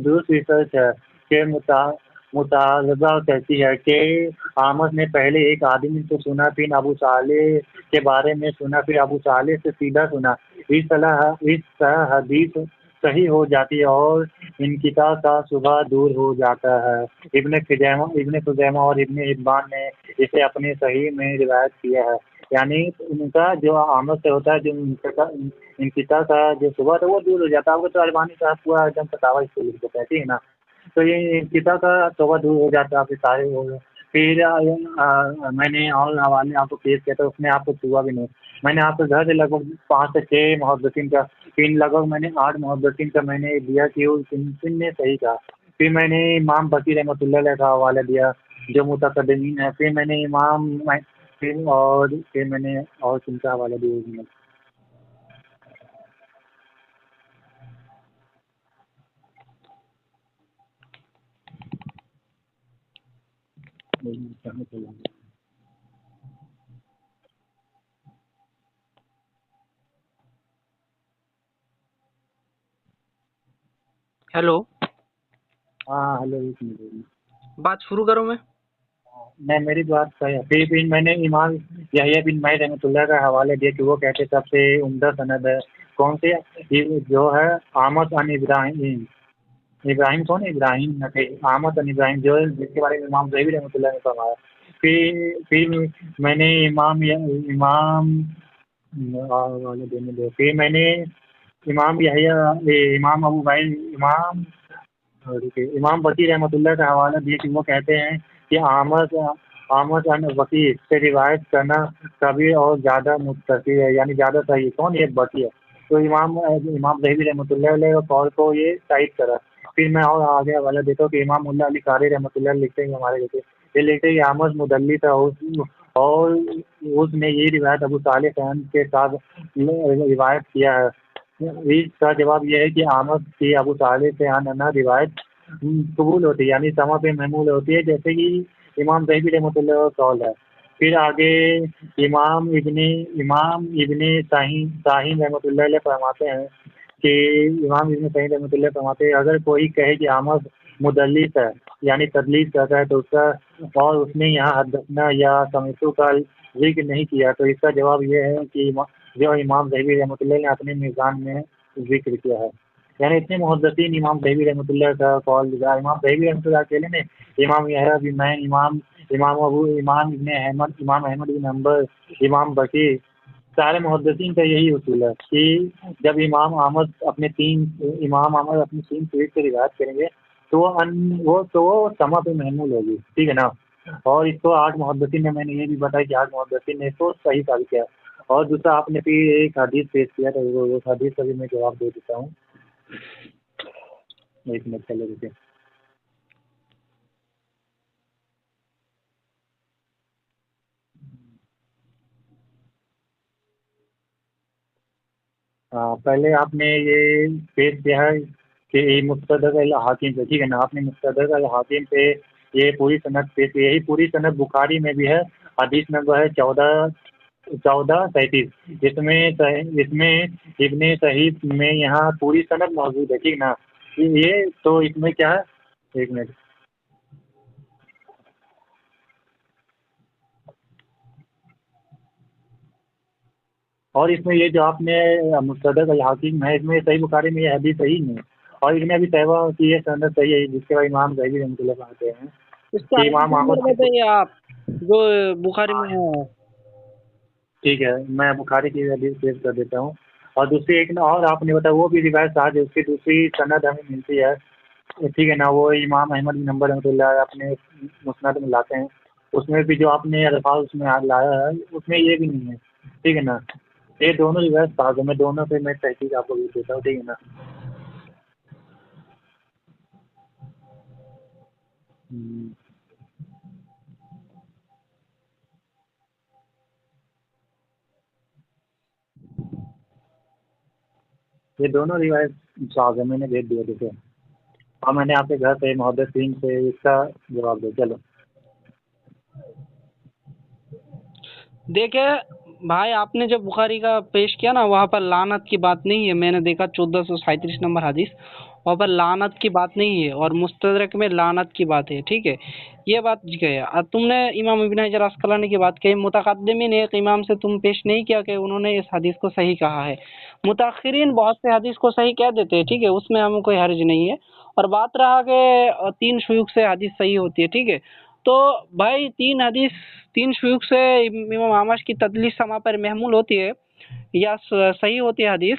درست ریسرچ ہے کہ مطالبہ کہتی ہے کہ آمد نے پہلے ایک آدمی سے سنا، پھر ابو صالح کے بارے میں سنا، پھر ابو صالح سے سیدھا سنا، اس طرح حدیث صحیح ہو جاتی ہے اور انقطاع کا شبہ دور ہو جاتا ہے۔ ابن خزیمہ اور ابن حبان نے اسے اپنے صحیح میں روایت کیا ہے، یعنی ان کا جو آمد سے ہوتا ہے، جو انقطاع کا جو شبہ تھا وہ دور ہو جاتا ہے۔ آپ کو تو البانی صاحب پورا ایک دم فتاوی اس کو لکھ دیتا ہے، ٹھیک ہے نا، تو یہ انقطاع کا شبہ دور ہو جاتا ہے، آپ کے سارے ہو گئے۔ پھر میں نے اور حوالے آپ کو پیش کیا تھا، اس میں آپ کو ہوا بھی نہیں۔ میں نے آپ کے گھر سے لگ بھگ 5 سے 6 محدثین کا، پھر لگ بھگ میں نے 8 محدثین کا میں نے دیا کہ کن نے صحیح کہا۔ پھر میں نے امام بقی رحمۃ اللہ علیہ کا حوالہ دیا جو متقدمین ہے، پھر میں نے پھر میں نے اور کن کا حوالہ دیا، ہیلو، ہاں ہلو، بات شروع کروں میں؟ میری بات صحیح ہے۔ پھر میں نے امام یحییٰ بن معین رحمۃ اللہ کا حوالہ دیا کہ وہ کہتے سب سے عمدہ سند ہے کون سے، جو ہے آمد عن ابراہیم کون ہے، ابراہیم آمد عن ابراہیم، جو جس کے بارے میں امام زہبی رحمۃ اللہ نے فرمایا۔ پھر میں نے امام یحییٰ امام ابو بکر امام بقی رحمۃ اللہ کا حوالہ دیا کہ وہ کہتے ہیں کہ آمد عن وکیع سے روایت کرنا کبھی اور زیادہ متصل ہے، یعنی زیادہ صحیح کون، یہ بقی ہے۔ تو امام زہبی رحمۃ اللہ علیہ قول کو یہ تائید کرا۔ پھر میں اور آگے حوالہ دیتا ہوں کہ امام اللہ علی قاری رحمۃ اللہ لکھتے ہیں، ہمارے یہ لکھتے ہیں کہ آمد مدلس تھا، اور اس نے یہ روایت ابو صالح کے ساتھ روایت کیا ہے۔ اس کا جواب یہ ہے کہ آمد کی ابو صالح سے آنا روایت قبول ہوتی ہے، یعنی سما پہ محمول ہوتی ہے، جیسے کہ امام زہبی رحمۃ اللہ کا قول ہے۔ پھر آگے امام ابن صاحین رحمۃ اللہ علیہ فرماتے ہیں کہ اگر کوئی کہے کہ آمد مدلس ہے، یعنی تدلیس کرتا ہے، تو اس کا اور اس نے یہاں حدثنا یا سمعتو کا ذکر نہیں کیا، تو اس کا جواب یہ ہے کہ جو امام زہبی رحمۃ اللہ نے اپنے میزان میں ذکر کیا ہے، یعنی اتنے محدثین امام زہبی رحمۃ اللہ کا قول دیا۔ امام زہبی رحمۃ اللہ اکیلے نے، امام یحییٰ بن معین، امام احمد بن حنبل، امام بقی، سارے محدثین کا یہی اصول ہے کہ جب امام احمد اپنے 3 شریک سے روایت کریں گے تو وہ سما پہ محمول ہوگی، ٹھیک ہے نا۔ اور اس کو 8 محدثین نے، میں نے یہ بھی بتایا کہ 8 محدثین نے اس کو صحیح ثابت کیا۔ اور دوسرا آپ نے پھر ایک حدیث پیش کیا تھا، وہ حدیث کا بھی میں جواب دے دیتا ہوں، ایک منٹ چلے رکے۔ پہلے آپ نے یہ پیش کیا ہے کہ مستدرک الحاکم پہ، ٹھیک ہے نا، آپ نے مستدرک الحاکم پہ یہ پوری سند پیش کی، یہی پوری سند بخاری میں بھی ہے حدیث نمبر ہے 1437. اس میں ابن صحیح میں یہاں پوری سند موجود ہے، ٹھیک نا. یہ تو اس میں کیا ہے، ایک منٹ. اور اس میں یہ جو آپ نے مستدرک الحاکم ہے، اس میں صحیح بخاری میں یہ حدیث صحیح نہیں ہے، اور اس نے ابھی طیبہ کی یہ سند صحیح ہے، جس کے بعد امام ذہبی رحمۃ اللہ آتے ہیں اس کا کہ امام احمد. بتائیے آپ جو بخاری میں ہے. ٹھیک ہے، میں بخاری کی حدیث پیش کر دیتا ہوں. اور دوسری ایک اور آپ نے بتایا وہ بھی روایت ساتھ ہے، اس کی دوسری سند ہمیں ملتی ہے، ٹھیک ہے نا. وہ امام احمد بن حنبل رحمۃ اللہ اپنے مسند میں لاتے ہیں. اس میں بھی جو آپ نے الفاظ اس میں لایا ہے اس میں یہ بھی نہیں ہے، ٹھیک ہے نا. یہ دونوں روایت ساتھ ہے، میں دونوں پہ میں تحقیق آپ کو بھی دیتا ہوں، ٹھیک ہے نا. یہ دونوں روایت صاحب ہے، میں نے بھیج دیا دیکھے، اور میں نے آپ کے گھر سے محدثین سے اس کا جواب دیا. چلو دیکھے بھائی، آپ نے جب بخاری کا پیش کیا نا، وہاں پر لعنت کی بات نہیں ہے. میں نے دیکھا 1437 نمبر حدیث، وہاں پر لعنت کی بات نہیں ہے، اور مستدرک میں لعنت کی بات ہے. ٹھیک ہے، یہ بات گیا. تم نے امام ابن حجر عسقلانی کی بات کہی، متقدمین ایک امام سے تم پیش نہیں کیا کہ انہوں نے اس حدیث کو صحیح کہا ہے. متاخرین بہت سے حدیث کو صحیح کہہ دیتے ہیں، ٹھیک ہے، اس میں ہمیں کوئی حرج نہیں ہے. اور بات رہا کہ 3 شیوخ سے حدیث صحیح ہوتی ہے، ٹھیک ہے، تو بھائی 3 شیوخ سے امام اعمش کی تدلیس سما پر محمول ہوتی ہے یا صحیح ہوتی ہے حدیث.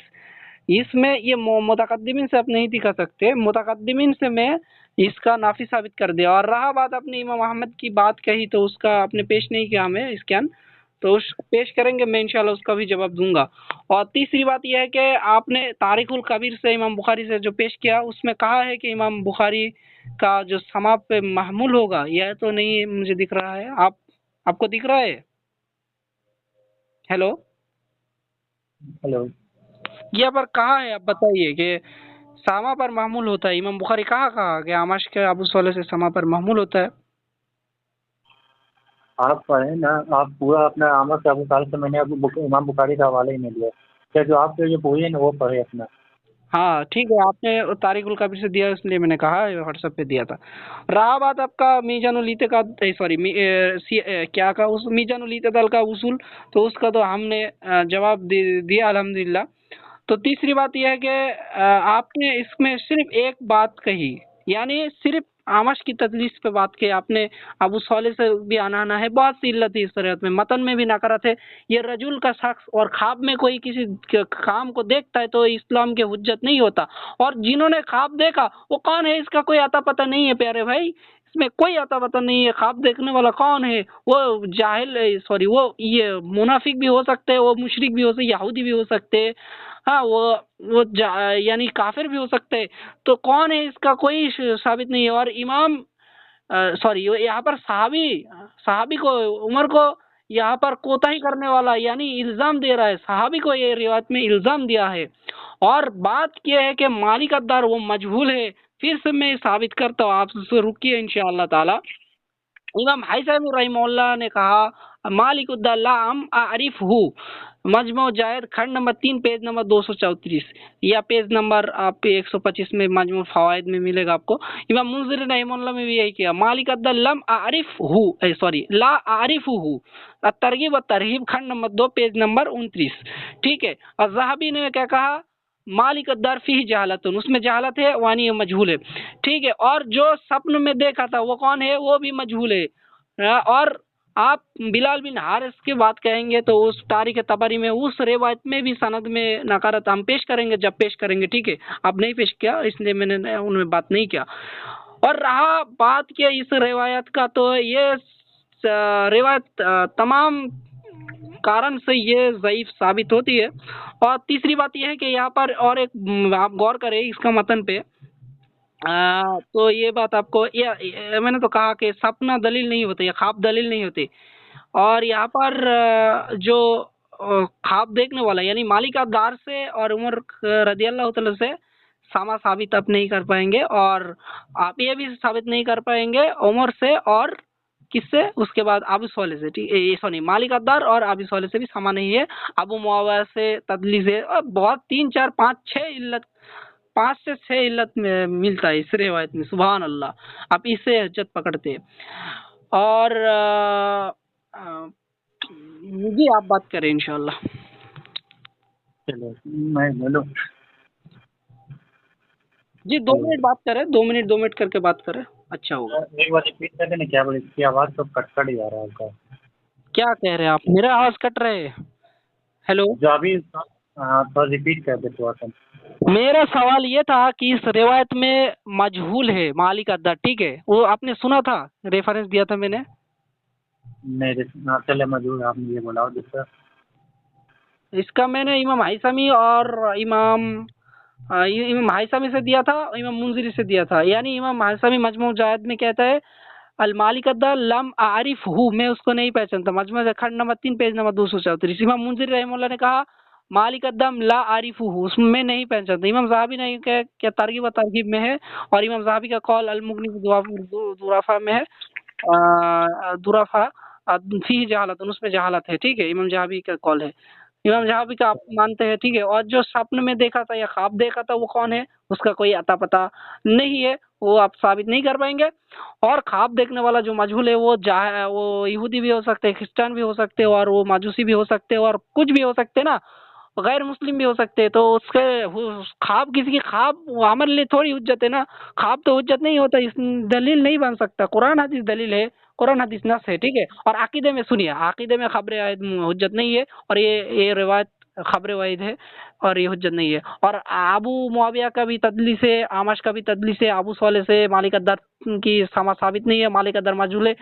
اس میں یہ متقدمین سے آپ نہیں دکھا سکتے، متقدمین سے میں اس کا نافی ثابت کر دیا. اور رہا بات اپنے امام احمد کی بات کہی تو اس کا آپ نے پیش نہیں کیا ہمیں اسکین، تو اس پیش کریں گے، میں انشاءاللہ اس کا بھی جواب دوں گا. اور تیسری بات یہ ہے کہ آپ نے تاریخ الکبیر سے امام بخاری سے جو پیش کیا، اس میں کہا ہے کہ امام بخاری کا جو سما پہ محمول ہوگا، یہ تو نہیں مجھے دکھ رہا ہے. آپ کو دکھ رہا ہے؟ Hello, hello. یہ پر کہاں ہے؟ آپ بتائیے کہ سما پر محمول ہوتا ہے. امام بخاری کہاں کہا کہ اعمش کے ابو صالح سے سما پر محمول ہوتا ہے؟ آپ پڑھیں نا، آپ پورا اپنا احمد سے ابو صالح سے، میں نے امام بخاری کا حوالہ ہی نہیں دیا. کیا جو آپ کے جو پوری ہے نا وہ پڑھے اپنا. ہاں ٹھیک ہے، آپ نے تاریخ الکبیر سے دیا، اس لیے میں نے کہا واٹس ایپ پہ دیا تھا. رہا بات آپ کا میجان الاعتقاد، سوری کیا کا میجان الاعتدال کا اصول، تو اس کا تو ہم نے جواب دیا الحمدللہ. تو تیسری بات یہ ہے کہ آپ نے اس میں صرف ایک بات کہی، یعنی صرف آمش کی تدلیس پہ بات کی آپ نے. ابو صالح سے بھی آنا ہے، بہت سی علت ہے اس طرح میں، متن میں بھی نکرت ہے. یہ رجل کا شخص اور خواب میں کوئی کسی کام کو دیکھتا ہے تو اسلام کے حجت نہیں ہوتا. اور جنہوں نے خواب دیکھا وہ کون ہے، اس کا کوئی اتا پتہ نہیں ہے پیارے بھائی، اس میں کوئی اتا پتہ نہیں ہے. خواب دیکھنے والا کون ہے؟ وہ جاہل، سوری، وہ یہ منافق بھی ہو سکتے، وہ مشرک بھی ہو سکتے، یہودی بھی ہو سکتے، ہاں وہ یعنی کافر بھی ہو سکتے. تو کون ہے، اس کا کوئی ثابت نہیں ہے. اور امام سوری یہاں پر صحابی کو، عمر کو یہاں پر کوتاہی کرنے والا یعنی الزام دے رہا ہے، صحابی کو یہ روایت میں الزام دیا ہے. اور بات یہ ہے کہ مالک الدار وہ مجہول ہے. پھر سے میں ثابت کرتا ہوں، آپ سے رکیے انشاءاللہ تعالی. امام حیثم رحمہ اللہ نے کہا مالک الدار لا اعرف ہو، مجموع جائد کھنڈ نمبر 3 پیج نمبر 234 یا پیج نمبر آپ 125 میں مجموع فوائد میں ملے گا آپ کو. امام منذر رحمہ اللہ میں بھی یہی کیا، مالک الدار لم اعرف ہو، لا اعرف ہو، ترغیب و ترہیب کھنڈ نمبر 2 پیج نمبر 29. ٹھیک ہے. اور ذہبی نے کیا کہا، مالک الدار فیہ جہالت، اس میں جہالت ہے، وانی مجہول ہے. ٹھیک ہے. اور جو سپن میں دیکھا تھا وہ کون ہے، وہ بھی مجہول ہے. اور آپ بلال بن حارث کی بات کہیں گے تو اس تاریخ طبری میں اس روایت میں بھی سند میں نکارت ہم پیش کریں گے جب پیش کریں گے. ٹھیک ہے، آپ نہیں پیش کیا اس لیے میں نے ان میں بات نہیں کیا. اور رہا بات کہ اس روایت کا، تو یہ روایت تمام کارن سے یہ ضعیف ثابت ہوتی ہے. اور تیسری بات یہ ہے کہ یہاں پر اور ایک آپ غور کریں اس کا متن پہ، تو یہ بات آپ کو، میں نے تو کہا کہ سپنا دلیل نہیں ہوتے، یا خواب دلیل نہیں ہوتے. اور یہاں پر جو خواب دیکھنے والا یعنی مالک دار سے اور عمر رضی اللہ تعالی سے سما ثابت آپ نہیں کر پائیں گے، اور آپ یہ بھی ثابت نہیں کر پائیں گے عمر سے اور کس سے؟ اس کے بعد ابو صالح سے، سوری مالک الدار اور ابو صالح سے بھی سما نہیں ہے، ابو معاویہ سے تدلیس ہے، اور بہت 3 4 5 6 علت، 5 سے 6 علت میں ملتا ہے اس روایت میں، سبحان اللہ. آپ اس سے حجت پکڑتے. اور جی آپ بات کریں انشاءاللہ. چلو میں بولوں. جی 2 منٹ بات کریں، 2 منٹ کر کے بات کریں، اچھا ہوگا. ایک بار ریپیٹ کر دینا کیا بولے، اس کی آواز تو کٹ کٹ جا رہا ہے آپ کا. کیا کہہ رہے ہیں آپ؟ میرا آواز کٹ رہے. ہیلو، جو ابھی تھوڑا ریپیٹ کر دے تھوڑا سا. میرا سوال یہ تھا کہ اس روایت میں مجہول ہے مالک الدار، ٹھیک ہے، وہ آپ نے سنا تھا، ریفرنس دیا تھا میں نے. نہیں چلے مجبور آپ نے یہ بولا جس کا. اس کا میں نے امام حیثمی اور امام حیثمی سے دیا تھا، امام منذری سے دیا تھا. یعنی امام حیثمی مجموع الزوائد میں کہتا ہے المالک الدار لم اعرف ہوں، میں اس کو نہیں پہچانتا، مجموعہ کھنڈ نمبر 3 پیج نمبر 234. امام منذری رحمہ اللہ نے کہا مالک الدم لا عارف ہوں، اس میں نہیں پہچانتا. امام زاہبی نے کیا ترغیب و ترغیب میں ہے، اور امام زاہبی کا قول المغنی ضعفاء میں ہے، ضعفاء فی جہالت، اس میں جہالت ہے، ٹھیک ہے، امام زاہبی کا قول ہے. امام زاہبی کا آپ مانتے ہیں، ٹھیک ہے. اور جو سپن میں دیکھا تھا یا خواب دیکھا تھا وہ کون ہے؟ اس کا کوئی عطا پتہ نہیں ہے، وہ آپ ثابت نہیں کر پائیں گے. اور خواب دیکھنے والا جو مجہول ہے وہ یہودی بھی ہو سکتے، کرسچن بھی ہو سکتے، اور وہ ماجوسی بھی ہو سکتے، اور کچھ بھی ہو سکتے نا، غیر مسلم بھی ہو سکتے. تو اس کے خواب، کسی کی خواب وہ ہمارے لیے تھوڑی حجت ہے نا. خواب تو حجت نہیں ہوتا، اس دلیل نہیں بن سکتا. قرآن حدیث دلیل ہے، قرآن حدیث نص ہے، ٹھیک ہے. اور عقیدے میں سنیے، عقیدے میں خبر حجت نہیں ہے، اور یہ روایت خبر واحد ہے اور یہ حجت نہیں ہے. اور ابو معاویہ کا بھی تدلیس ہے، اعمش کا بھی تدلیس ہے، ابو صالح سے مالک الدار کی سما ثابت نہیں ہے، مالک الدار مجہول ہے.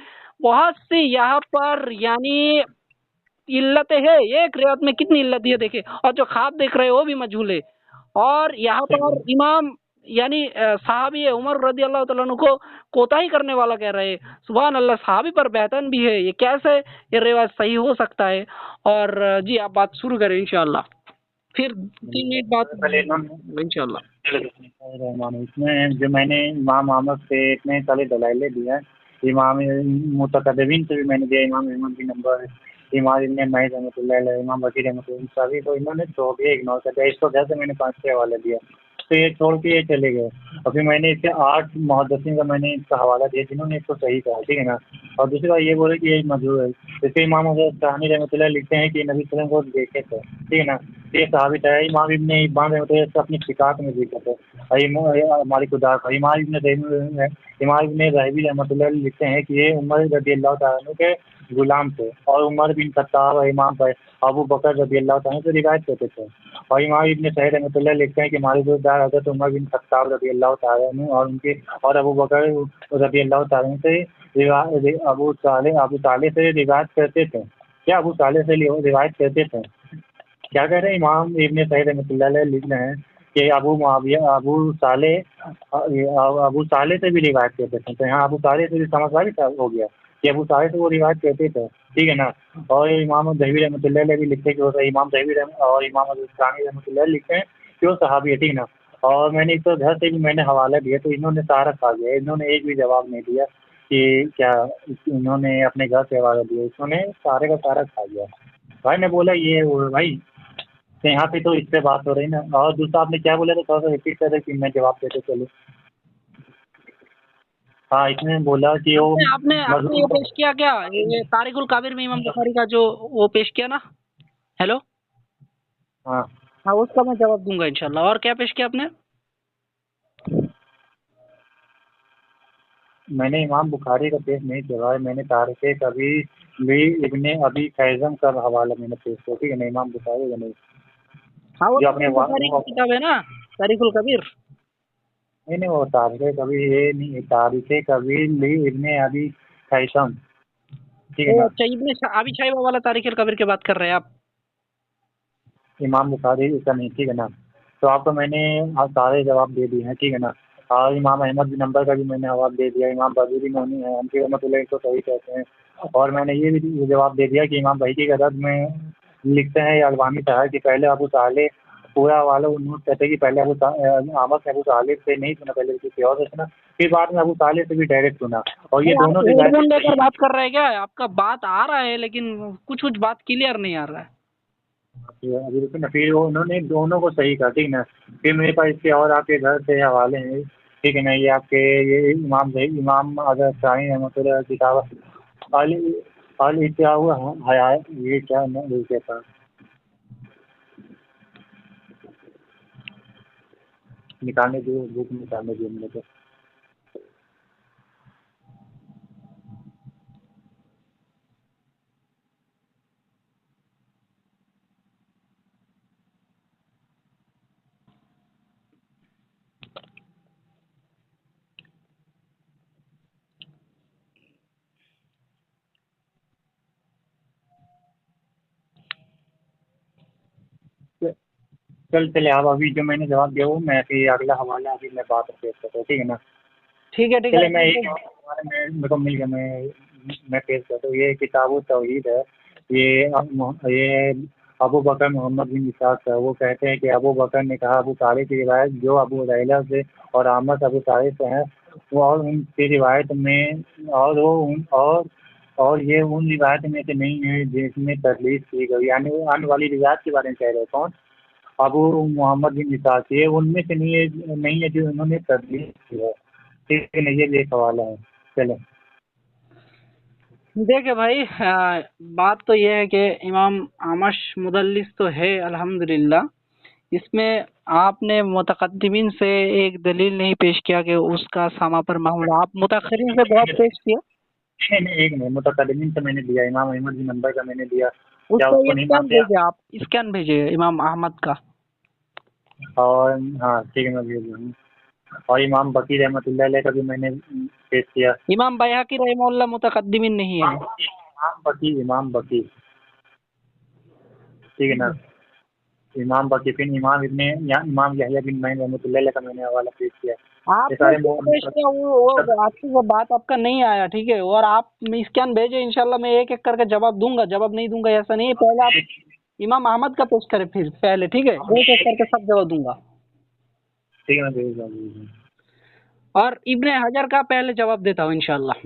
بہت سی یہاں پر یعنی علتیں ہے. ایک روایت میں کتنی علت ہے دیکھیں. اور جو خواب دیکھ رہے وہ بھی مجہول ہے. اور یہاں پر امام یعنی صحابی عمر رضی اللہ تعالیٰ عنہ کو کوتاہی کرنے والا کہہ رہے. سبحان اللہ، صحابی پر بہتن بھی ہے، یہ کیسے یہ روایت صحیح ہو سکتا ہے؟ اور جی آپ بات شروع کریں انشاءاللہ، پھر 3 منٹ بات انشاءاللہ. اس میں جو میں نے امام احمد سے اتنے سارے دلائل دیا، امام متقدمین سے بھی میں نے دیا، امام احمد بن نمبر، امام ابن معین رحمۃ اللہ علیہ، امام وکیل رحمۃ اللہ، سبھی کو انہوں نے چھوڑ دیا، اگنور کر دیا. اس کو جیسے میں نے 5 6 حوالہ دیا تو یہ چھوڑ کے یہ چلے گئے. اور پھر میں نے اس کے 8 محدثین کا میں نے اس کا حوالہ دیا جنہوں نے اس کو صحیح کہا، ٹھیک ہے نا. اور دوسری بات یہ بولے کہ یہ مجہول ہے. جیسے امام حضرت ثانی رحمۃ اللہ لکھتے ہیں کہ نبی صلی اللہ علیہ وسلم کو دیکھے تھے، ٹھیک ہے نا، یہ ثابت ہے. امام ابن حبان رحمۃ اللہ سے اپنی شکایت میں دیکھا تھا، مالک الدار کا. امام ابن رحبی رحمۃ اللہ لکھتے ہیں کہ یہ عمر رضی اللہ تعالیٰ عنہ کے غلام تھے، اور عمر بن خطاب اور امام ابو بکر رضی اللہ تعالیٰ سے روایت کرتے تھے. اور امام ابن سعید رحمۃ اللہ لکھتے ہیں کہ مالک الدار حضرت عمر بن خطاب رضی اللہ تعالیٰ عنہ اور ان کے اور ابو بکر رضی اللہ تعالیٰ سے ابو صالح سے روایت کرتے تھے. کیا ابو صالح سے روایت کرتے تھے؟ کیا کہہ رہے ہیں؟ امام ابن سعید رحمۃ اللہ علیہ لکھ رہے ہیں کہ ابو صالح سے بھی روایت کرتے تھے. تو یہاں ابو صالح سے بھی سمجھ ہو گیا کہ ابو صالح سے وہ روایت کرتے تھے، ٹھیک ہے نا. اور امام دہوی رحمۃ اللہ علیہ بھی لکھتے ہیں کہ وہ امام دہوی اور امام ثانی رحمۃ اللہ علیہ لکھتے ہیں کہ وہ صحابی ہے، ٹھیک ہے نا. اور میں نے اس کو گھر سے بھی میں نے حوالہ دیا تو انہوں نے سارا کھا گیا، انہوں نے ایک بھی جواب نہیں دیا کہ کیا انہوں نے اپنے گھر سے حوالہ دیا، انہوں نے سارے کا سارا کھا گیا. بھائی نے بولا یہ بھائی یہاں پہ تو اس پہ بات ہو رہی نا. اور دوسرا آپ نے کیا بولا تھا، تھوڑا سا ریپیٹ کر رہے کہ میں جواب دیتے چلو. ہاں اس نے بولا کہ وہ آپ نے یہ پیش کیا کیا تاریخ الکابر میں امام بخاری کا جو وہ پیش کیا نا. ہیلو، ہاں اس کا میں جواب دوں گا انشاءاللہ. اور کیا پیش کیا آپ نے؟ میں نے امام بخاری کا پیش نہیں کیا ہے، میں نے تاریخ کبیر لی ابن ابی خیزم کا حوالہ میں نے پیش کیا، ٹھیک ہے نا. امام بخاری کا نہیں. جو اپنے کتاب ہے نا تاریخ الکبیر. نہیں وہ تاریخ کبیر یہ نہیں، تاریخ کبیر لی ابن ابی خیزم، ٹھیک ہے نا. ابن ابی شیبہ والا تاریخ الکبیر کی بات کر رہے ہیں آپ؟ امام بخاری کا نہیں، ٹھیک ہے نا. تو آپ کو میں نے سارے جواب دے دیے ہیں، ٹھیک ہے نا. اور امام احمد بن نمبر کا بھی میں نے جواب دے دیا. امام بازی بھی مونی ہے، انفی رحمۃ اللہ کو صحیح کہتے ہیں. اور میں نے یہ بھی جواب دے دیا کہ امام بحیقی کا رد میں لکھتے ہیں البانی صاحب کہ پہلے ابو صالح پورا والا انہوں کہتے ہیں کہ پہلے احمد سے ابو طالب سے نہیں سنا، پہلے کسی اور سے سنا، پھر بعد میں ابو طالب سے بھی ڈائریکٹ سنا، اور یہ آپ دونوں ہیڈ فون روایتیں لے صحیح کر بات کر رہے ہیں کیا؟ آپ کا بات آ رہا ہے لیکن کچھ بات کلیئر نہیں آ رہا ہے. ہیں. ابھی رکو نا، پھر انہوں نے دونوں کو صحیح کہا، ٹھیک نا. پھر میرے پاس اس کے اور آپ کے گھر سے حوالے ہیں، ٹھیک ہے نا. یہ آپ کے یہ امام اظہر ثانی رحمۃ اللہ کتاب یہ کیا تھا، نکالنے دو بک، نکالنے دو میرے کو. چلے آپ ابھی جو میں نے جواب دیا وہ میں پھر اگلا حوالہ ابھی میں بات پیش کرتا ہوں، ٹھیک ہے نا. ٹھیک ہے چلے میں ایک ہمارے میں مکمل کیا میں پیش کرتا ہوں. یہ کتاب التوحید ہے. یہ ابو بکر محمد بن اسحاق ہے. وہ کہتے ہیں کہ ابو بکر نے کہا، ابو طالب کی روایت جو ابو ریلہ سے اور احمد ابو طالب سے ہیں، وہ اور ان کی روایت میں اور یہ ان روایت میں سے نہیں ہے جس میں تدلیس کی گئی، یعنی وہ آنے والی روایت کے بارے میں کہہ رہے ہیں. کون؟ ابو محمد بن اسحاق. یہ ان میں سے نہیں ہے جو انہوں نے تدلیس کی ہے، ٹھیک ہے نا. یہ ایک حوالہ ہے. چلیں دیکھیں بھائی، بات تو یہ ہے کہ امام اعمش مدلس تو ہے الحمدللہ. اس میں آپ نے متقدمین سے ایک دلیل نہیں پیش کیا کہ اس کا ساما پر محمول. آپ متاخرین سے بہت پیش کیا. ایک نہیں، متقدمین سے میں نے دیا، امام احمد بن حنبل کا میں نے دیا. اس کیا کا اس کو یہ نہیں اسکین مانتے بھیجے، آپ اسکین بھیجے امام احمد کا. اور ہاں ٹھیک ہے، میں بھیج دوں گا. اور امام بقی رحمۃ اللہ علیہ کا بھی میں نے پیش کیا. امام بیہقی رحمہ اللہ متقدمین نہیں ہے. امام بقی ٹھیک ہے نا. امام بقی، پھر امام یحییٰ بن معین رحمۃ اللہ علیہ کا میں نے حوالہ پیش کیا. آپ یہ نے سارے جو پیش کیا وہ آپ کی وہ بات آپ کا نہیں آیا، ٹھیک ہے. اور آپ اسکین بھیجے، انشاءاللہ میں ایک ایک کر کے جواب دوں گا. جواب نہیں دوں گا ایسا نہیں ہے. پہلے آپ امام احمد کا پیش کریں، پھر پہلے، ٹھیک ہے. ایک ایک کر کے سب جواب دوں گا. ٹھیک ہے، میں بھیج دوں گا. اور ابن حجر کا پہلے جواب دیتا ہوں انشاءاللہ.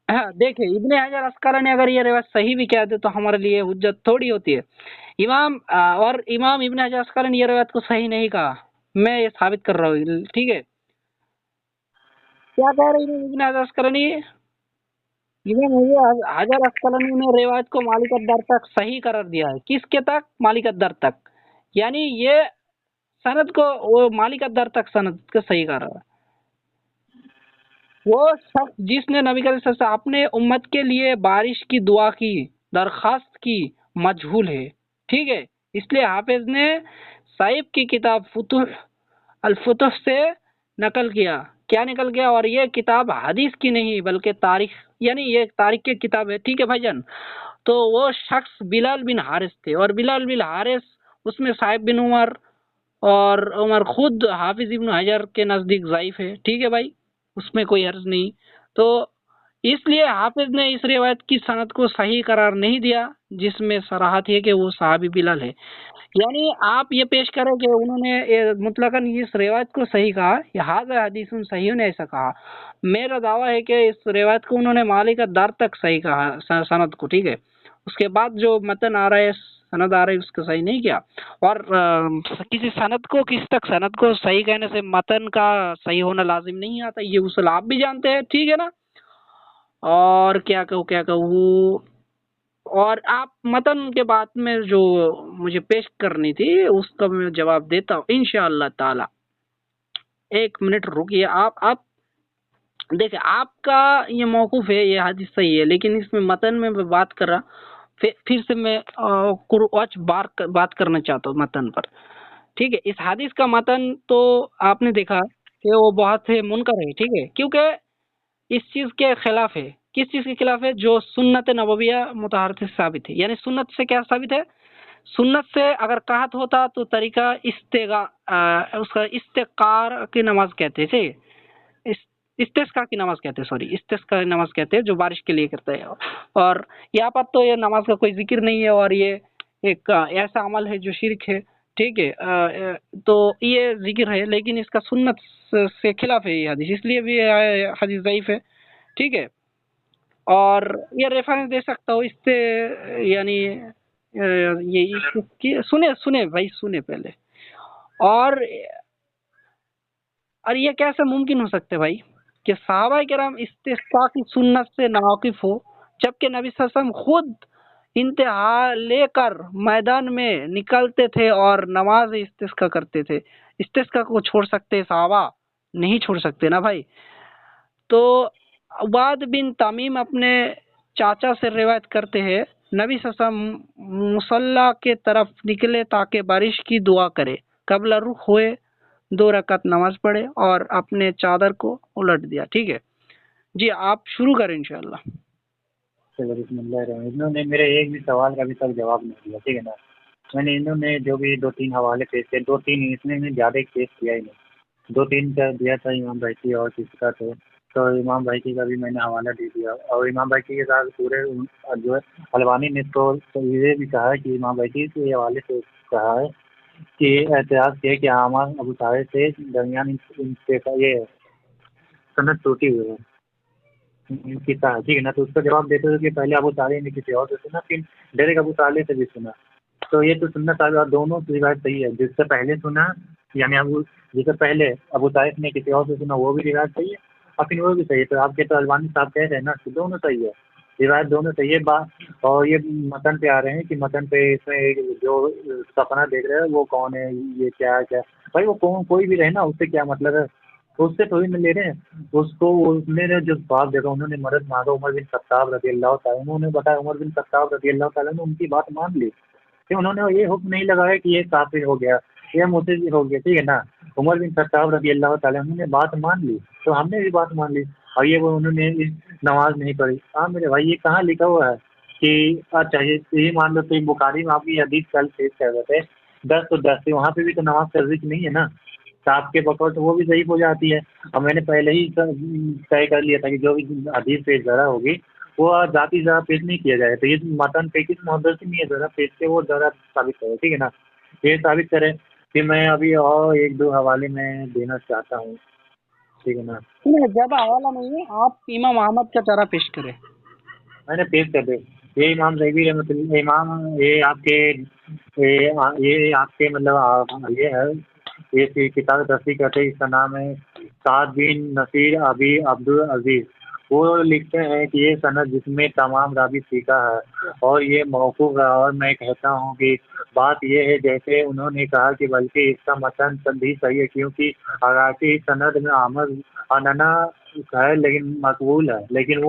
ہاں دیکھیں، ابن حجر عسقلانی اگر یہ روایت صحیح بھی کہہ دے تو ہمارے لیے حجت تھوڑی ہوتی ہے. امام ابن حجر عسقلانی نے یہ روایت کو صحیح نہیں کہا. میں یہ ثابت کر رہا ہوں، ٹھیک ہے. کیا کہہ رہے ہیں ابن حجر عسقلانی؟ امام حجر عسقلانی نے روایت کو مالک الدر تک صحیح قرار دیا ہے. کس کے تک؟ مالک الدر تک. یعنی یہ سند کو وہ مالک الدر تک سند کو صحیح قرار ہے. وہ شخص جس نے نبی صلی اللہ علیہ وسلم اپنے امت کے لیے بارش کی دعا کی، درخواست کی، مجہول ہے، ٹھیک ہے. اس لیے حافظ نے صاحب کی کتاب الفتح سے نقل کیا. کیا نکل گیا؟ اور یہ کتاب حدیث کی نہیں بلکہ تاریخ، یعنی یہ تاریخ کی کتاب ہے، ٹھیک ہے بھائی جان. تو وہ شخص بلال بن حارث تھے، اور بلال بن حارث اس میں صاحب بن عمر، اور عمر خود حافظ ابن حجر کے نزدیک ضعیف ہے، ٹھیک ہے بھائی. اس میں کوئی عرض نہیں. تو اس لیے حافظ نے اس روایت کی سند کو صحیح قرار نہیں دیا جس میں صراحت ہے کہ وہ صحابی بلال ہے. یعنی آپ یہ پیش کریں کہ انہوں نے مطلقاً اس روایت کو صحیح کہا، لہٰذا حدیث صحیح نے ایسا کہا. میرا دعویٰ ہے کہ اس روایت کو انہوں نے مالک الدار تک صحیح کہا سند کو، ٹھیک ہے. اس کے بعد جو متن آ رہا ہے، سند آ رہا ہے، اس کو صحیح نہیں کیا. اور کسی سند کو کس تک سند کو صحیح کہنے سے متن کا صحیح ہونا لازم نہیں آتا. یہ اصول آپ بھی جانتے ہیں، ٹھیک ہے نا. اور کیا کہوں اور آپ متن کے بعد میں جو مجھے پیش کرنی تھی اس کا میں جواب دیتا ہوں انشاءاللہ تعالی. ایک منٹ رکیے. آپ دیکھیں، آپ کا یہ موقوف ہے، یہ حدیث صحیح ہے، لیکن اس میں متن میں بات کر رہا، پھر سے میں بات کرنا چاہتا ہوں متن پر، ٹھیک ہے. اس حدیث کا متن تو آپ نے دیکھا کہ وہ بہت سے منکر ہے، ٹھیک ہے، کیونکہ اس چیز کے خلاف ہے. کس چیز کے خلاف ہے؟ جو سنت نبویہ متحرہ سے ثابت ہے. یعنی سنت سے کیا ثابت ہے؟ سنت سے اگر قحط ہوتا تو طریقہ اس کا استقار کی نماز کہتے تھے، استسقاء کی نماز کہتے ہیں، استسقاء کی نماز کہتے ہیں جو بارش کے لیے کرتے ہیں. اور یہاں پر تو یہ نماز کا کوئی ذکر نہیں ہے، اور یہ ایک ایسا عمل ہے جو شرک ہے. ٹھیک ہے، تو یہ ذکر ہے لیکن اس کا سنت سے خلاف ہے یہ حدیث، اس لیے بھی حدیث ضعیف ہے، ٹھیک ہے۔ اور یہ ریفرنس دے سکتا ہوں اس سے، یعنی یہ سنے بھائی سنے پہلے، اور یہ کیسے ممکن ہو سکتا ہے بھائی کہ صحابہ کرام استسقاء کی سنت سے ناواقف ہو، جبکہ نبی صلی اللہ علیہ وسلم خود انتہا لے کر میدان میں نکلتے تھے اور نماز استسقاء کرتے تھے۔ استسقاء کو چھوڑ سکتے صحابہ؟ نہیں چھوڑ سکتے نا بھائی۔ تو عباد بن تمیم اپنے چاچا سے روایت کرتے ہیں، نبی صلی اللہ علیہ وسلم مصلی کے طرف نکلے تاکہ بارش کی دعا کرے، قبل رخ ہوئے 2 رکعت نماز پڑھے اور اپنے چادر کو الٹ دیا، ٹھیک ہے جی۔ آپ شروع کریں انشاءاللہ۔ چلو بسم اللہ الرحمن الرحیم۔ انہوں نے میرے ایک بھی سوال کا ابھی تک جواب نہیں دیا، ٹھیک ہے نا۔ میں نے انہوں نے جو بھی 2-3 حوالے پیش کیے، 2-3 اس میں زیادہ پیش کیا ہی نہیں، 2-3 کا دیا تھا امام بھائی اور کسی کا تو امام بھائی کا بھی میں نے حوالہ دے دیا، اور امام بھائی کے ساتھ پورے جو ہے البانی نے تو یہ بھی کہا ہے کہ امام بھائی کے حوالے سے کہا ہے کہ اعتراض کیا کہ عامر ابو طاہر سے درمیان ان سے یہ سند ٹوٹی ہوئی ہے کتا ہے، ٹھیک ہے نا۔ تو اس کا جواب دیتے ہوئے کہ پہلے ابو طالب نے کسی اور سے سنا، پھر ڈائریکٹ ابو طالب سے بھی سنا، تو یہ تو سنت صاحب دونوں روایت صحیح ہے۔ جس سے پہلے سنا یعنی جس سے پہلے ابو طالب نے کسی اور سے سنا وہ بھی روایت صحیح ہے، اور پھر وہ بھی صحیح ہے۔ تو آپ کے تو البانی صاحب کہہ رہے ہیں نا کہ دونوں صحیح ہے، روایت دونوں صحیح ہے۔ اور یہ متن پہ آ رہے ہیں کہ متن پہ اس میں جو سپنا دیکھ رہے ہیں وہ کون ہے، یہ کیا ہے، کیا بھائی وہ کوئی بھی رہے نا، اس سے کیا مطلب ہے، اس سے تھوڑی نہ لے رہے ہیں اس کو۔ اس نے جو بات دیکھا انہوں نے مدد مانگا عمر بن خطاب رضی اللہ تعالیٰ، انہوں نے بتایا عمر بن خطاب رضی اللہ تعالیٰ نے ان کی بات مان لی، کہ انہوں نے یہ حکم نہیں لگایا کہ یہ کافر ہو گیا، یہ مرتد ہو گیا، ٹھیک ہے نا۔ عمر بن خطاب رضی اللہ تعالیٰ انہوں نے بات مان لی، تو ہم نے بھی بات مان لی، اور یہ وہ انہوں نے نماز نہیں پڑھی۔ ہاں میرے بھائی یہ کہاں لکھا ہوا ہے کہ اچھا یہ مان لو تو بخاری میں آپ کی حدیث کل پیش کر رہے تھے 10 تو 10 وہاں پہ بھی تو نماز کا ذکر نہیں ہے نا، تو آپ کے بقول تو وہ بھی ضعیف ہو جاتی ہے۔ اور میں نے پہلے ہی طے کر لیا تھا کہ جو بھی حدیث پیش ذرا ہوگی وہ ذاتی ذرا پیش نہیں کیا جائے، تو یہ متن پہ کس محبت سے نہیں ہے ذرا پیش کے وہ ذرا ثابت کرے، ٹھیک ہے نا، یہ ثابت کرے کہ میں ابھی اور 1-2 حوالے میں دینا چاہتا ہوں، ٹھیک ہے نا۔ زیادہ حوالہ نہیں ہے، آپ امام احمد کا چارہ پیش کریں۔ میں نے پیش کر دے، یہ امام زیبی رحمۃ اللہ امام یہ آپ کے مطلب یہ ہے، یہ کتاب تصدیق کرتے ہیں، اس کا نام ہے سعد بن نصیر ابی عبدالعزیز۔ وہ لکھتے ہیں کہ یہ سند جس میں تمام راوی سیکھا ہے اور یہ موقوف ہے، اور میں کہتا ہوں کہ بات یہ ہے جیسے انہوں نے کہا کہ بلکہ اس کا متن بھی صحیح ہے، کیونکہ عراقی سند میں احمد اننا ہے لیکن مقبول ہے، لیکن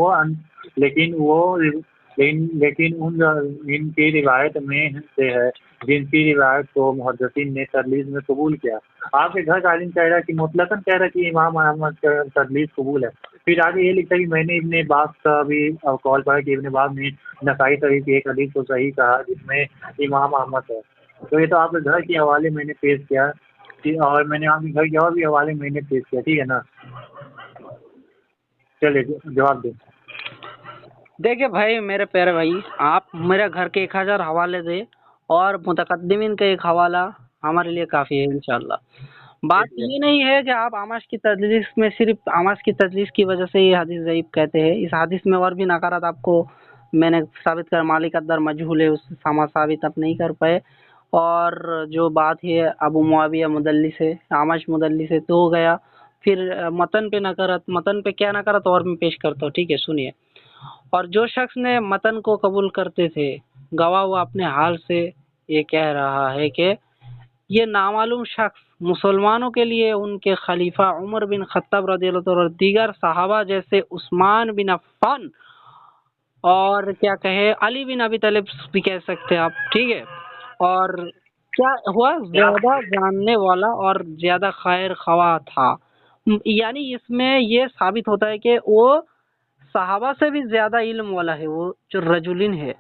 ان کی روایت میں سے ہے جن کی روایت کو محدثین نے تدلیس میں قبول کیا۔ آپ کے گھر کا عالم کہہ رہا ہے کہ مطلقاً کہہ رہا ہے کہ امام احمد کا تدلیس قبول ہے، پھر آگے یہ لکھتا ہے کہ میں نے ابن باز کا بھی قول پڑھا کہ ابن باز نے نسائی شریف کی ایک حدیث کو صحیح کہا جس میں امام احمد ہے۔ تو یہ تو آپ کے گھر کے حوالے میں نے پیش کیا، اور میں نے آپ کے گھر کے اور بھی حوالے میں نے پیش کیا، ٹھیک ہے نا۔ چلے جواب دیں۔ دیکھیں بھائی میرے پیارے بھائی، آپ میرے گھر کے 1000 حوالے دیں اور متقدمین کا ایک حوالہ ہمارے لیے کافی ہے انشاءاللہ۔ بات یہ نہیں ہے کہ آپ اعمش کی تدلیس میں صرف اعمش کی تدلیس کی وجہ سے یہ حدیث ضعیف کہتے ہیں، اس حدیث میں اور بھی نکارات آپ کو میں نے ثابت کر، مالک الدر مجہول ہے، اس سے سما ثابت آپ نہیں کر پائے، اور جو بات ہے ابو معاویہ مدلس ہے، اعمش مدلس ہے تو ہو گیا۔ پھر متن پہ نکارات، متن پہ کیا نکارات اور میں پیش کرتا ہوں، ٹھیک ہے سنیے۔ اور جو شخص نے متن کو قبول کرتے تھے گواہ وہ اپنے حال سے یہ کہہ رہا ہے کہ یہ نامعلوم شخص مسلمانوں کے لیے ان کے خلیفہ عمر بن خطاب رضی اللہ عنہ اور دیگر صحابہ جیسے عثمان بن عفان اور کیا کہے علی بن ابی طالب بھی کہہ سکتے ہیں آپ، ٹھیک ہے، اور کیا ہوا زیادہ جاننے والا اور زیادہ خیر خواہ تھا۔ یعنی اس میں یہ ثابت ہوتا ہے کہ وہ صحابہ سے بھی زیادہ علم والا ہے، وہ جو رجلین ہے،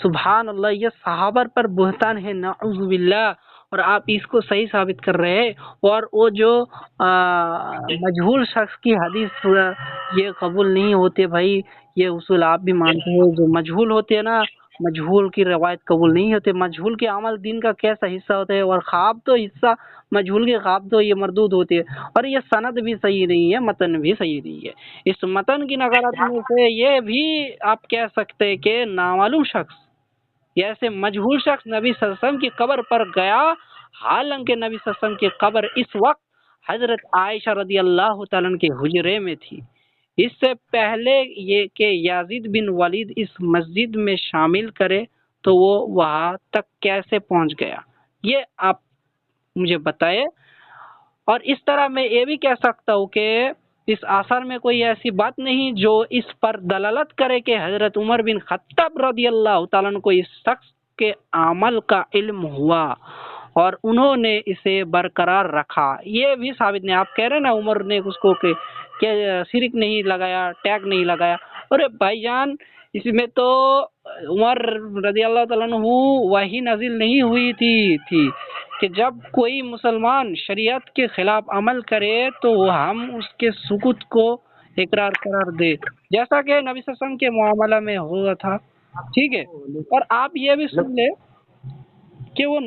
سبحان اللہ، یہ صحابہ پر بہتان ہے، نعوذ باللہ، اور آپ اس کو صحیح ثابت کر رہے ہیں۔ اور وہ جو مجہول شخص کی حدیث یہ قبول نہیں ہوتے، بھائی یہ اصول آپ بھی مانتے ہیں، جو مجہول ہوتے ہیں نا مجہول کی روایت قبول نہیں ہوتے. مجہول کے عمل دین کا کیسا حصہ ہوتا ہے، اور خواب تو حصہ، مجہول کے خواب تو یہ مردود ہوتے ہیں. اور یہ سند بھی صحیح نہیں ہے، متن بھی صحیح نہیں ہے. اس متن کی نقارت میں سے یہ بھی آپ کہہ سکتے کہ نامعلوم شخص، ایسے مجہول شخص نبی صلی اللہ علیہ وسلم کی قبر پر گیا، حالانکہ نبی صلی اللہ علیہ وسلم کی قبر اس وقت حضرت عائشہ رضی اللہ تعالیٰ عنہ کے حجرے میں تھی. اس سے پہلے یہ کہ یزید بن ولید اس مسجد میں شامل کرے تو وہ وہاں تک کیسے پہنچ گیا، یہ آپ مجھے بتائے. اور اس طرح میں یہ بھی کہہ سکتا ہوں کہ اس آثار میں کوئی ایسی بات نہیں جو اس پر دلالت کرے کہ حضرت عمر بن خطاب رضی اللہ تعالیٰ عنہ کو اس شخص کے عمل کا علم ہوا اور انہوں نے اسے برقرار رکھا. یہ بھی ثابت نہیں. آپ کہہ رہے ہیں نا عمر نے اس کو کہ شرک نہیں لگایا، ٹیگ نہیں لگایا. ارے بھائی جان، اس میں تو عمر رضی اللہ تعالیٰ عنہ وہی نازل نہیں ہوئی تھی کہ جب کوئی مسلمان شریعت کے خلاف عمل کرے تو ہم اس کے سکوت کو اقرار قرار دے، جیسا کہ نبی صلی اللہ علیہ وسلم کے معاملہ میں ہوا تھا. ٹھیک ہے. اور آپ یہ بھی سن لیں کہ وہ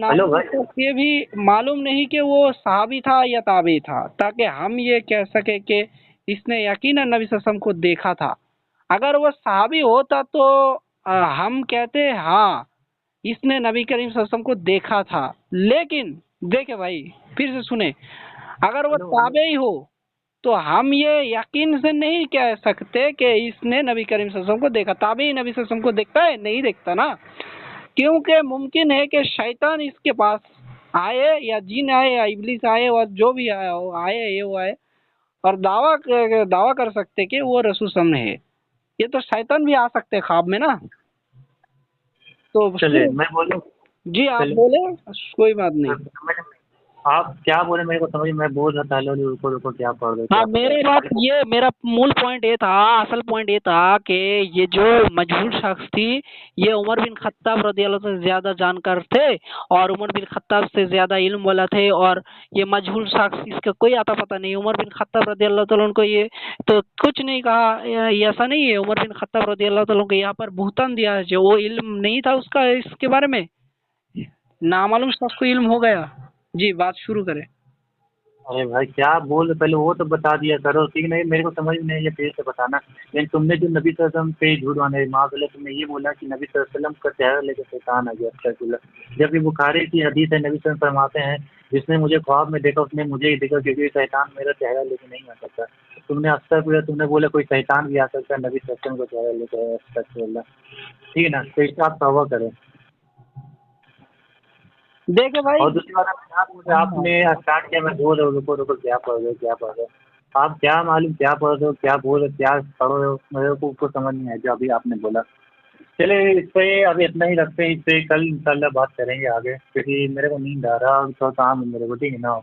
یہ بھی معلوم نہیں کہ وہ صحابی تھا یا تابعی تھا، تاکہ ہم یہ کہہ سکے کہ اس نے یقیناً نبی صلی اللہ علیہ وسلم کو دیکھا تھا. اگر وہ صحابی ہوتا تو ہم کہتے ہاں اس نے نبی کریم صلی اللہ علیہ وسلم کو دیکھا تھا. لیکن دیکھیں بھائی، پھر سے سنیں، اگر وہ تابعی ہو تو ہم یہ یقین سے نہیں کہہ سکتے کہ اس نے نبی کریم صلی اللہ علیہ وسلم کو دیکھا. تابعی نبی صلی اللہ علیہ وسلم کو دیکھتا ہے؟ نہیں دیکھتا نا، کیونکہ ممکن ہے کہ شیطان اس کے پاس آئے یا جن آئے یا ابلیس آئے اور جو بھی آیا ہو آئے یہ وہ آئے اور دعویٰ کر سکتے کہ وہ رسول صلی اللہ علیہ وسلم ہے. یہ تو شیطان بھی آ سکتے خواب میں نا. تو چلے میں بولوں؟ جی آپ بولیں، کوئی بات نہیں. آپ کیا بولے میرے کو سمجھ، میں بول رہا تھا رکو کیا پڑھ رہے. ہاں، میرا مول پوائنٹ یہ تھا، اصل پوائنٹ یہ تھا کہ یہ جو مجہول شخص تھی یہ عمر بن خطاب رضی اللہ عنہ سے زیادہ جانکار تھے اور عمر بن خطاب سے زیادہ علم والا تھے. اور یہ مجہول شخص اس کا کوئی آتا پتہ نہیں. عمر بن خطاب رضی اللہ تعالیٰ عنہ کو یہ تو کچھ نہیں کہا، ایسا نہیں ہے. عمر بن خطاب رضی اللہ تعالیٰ عنہ کو یہاں پر بہتان دیا ہے جو وہ علم نہیں تھا اس کا، اس کے بارے میں نامعلوم شخص کو علم ہو گیا. جی بات شروع کریں. ارے بھائی کیا بول، پہلے وہ تو بتا دیا کرو. ٹھیک نہیں، میرے کو سمجھ نہیں یہ پھر سے بتانا. لیکن تم نے جو نبی صلی اللہ علیہ وسلم پہ جھوٹ باندھے معاذ تم نے یہ بولا کہ نبی صلی اللہ علیہ وسلم کا چہرہ لے کے شیطان آ گیا. استغفر. جب یہ بخاری کی حدیث ہے، نبی صلی اللہ علیہ وسلم فرماتے ہیں جس نے مجھے خواب میں دیکھا اس نے مجھے ہی دیکھا، کیونکہ شیطان میرا چہرہ لے کے نہیں آ سکتا. تم نے استغفر، تم نے بولا کوئی شیطان بھی آ سکتا ہے نبی صلی اللہ علیہ وسلم کا چہرہ لے کے. استغفر. ٹھیک ہے نا، تو اس کا آپ توبہ کریں. دیکھیں بھائی، اور دوسری بات آپ نے اسٹارٹ کیا، میں بول رہا ہوں رکو کیا پڑھ رہے ہو. آپ کیا معلوم کیا پڑھ رہے ہو، کیا بول رہے، کیا پڑھ رہے ہو، میرے کو سمجھ نہیں آیا جو ابھی آپ نے بولا. چلے اس پہ ابھی اتنا ہی رکھتے ہیں، اس پہ کل انشاءاللہ بات کریں گے آگے، کیونکہ میرے کو نیند آ رہا ہے، تھوڑا کام ہے میرے کو. ٹھیک ہے نا؟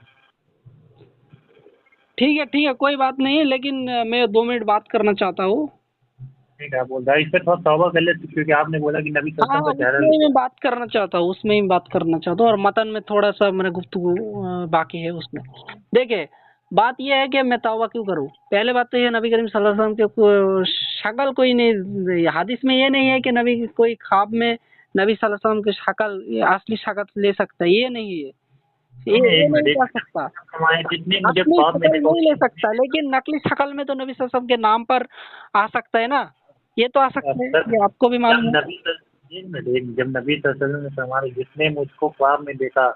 ٹھیک ہے کوئی بات نہیں، لیکن میں 2 منٹ بات کرنا چاہتا ہوں. ٹھیک ہے، بول رہا اس پہ تھوڑا توبہ کر لے، کیونکہ آپ نے بولا کہ نبی صلی اللہ علیہ وسلم کا چہرہ. اس میں بات کرنا چاہتا ہوں، اس میں ہی بات کرنا چاہتا ہوں، اور متن میں تھوڑا سا میرا گفتگو باقی ہے اس میں. دیکھیں بات یہ ہے کہ میں توبہ کیوں کروں. پہلے بات تو یہ نبی کریم صلی اللہ علیہ وسلم کے شکل کوئی نہیں، حدیث میں یہ نہیں ہے کہ نبی کوئی خواب میں نبی صلی اللہ علیہ وسلم کی شکل اصلی شکل لے سکتا ہے، یہ نہیں ہے، یہ نہیں کر سکتا، نہیں لے سکتا. لیکن نقلی شکل میں تو نبی صلی اللہ علیہ وسلم کے نام پر آ سکتا ہے نا، یہ تو آ سکتا ہے، یہ آپ کو بھی معلوم ہے. جب نبی صلی اللہ علیہ وسلم نے فرمایا جس نے مجھ کو خواب میں دیکھا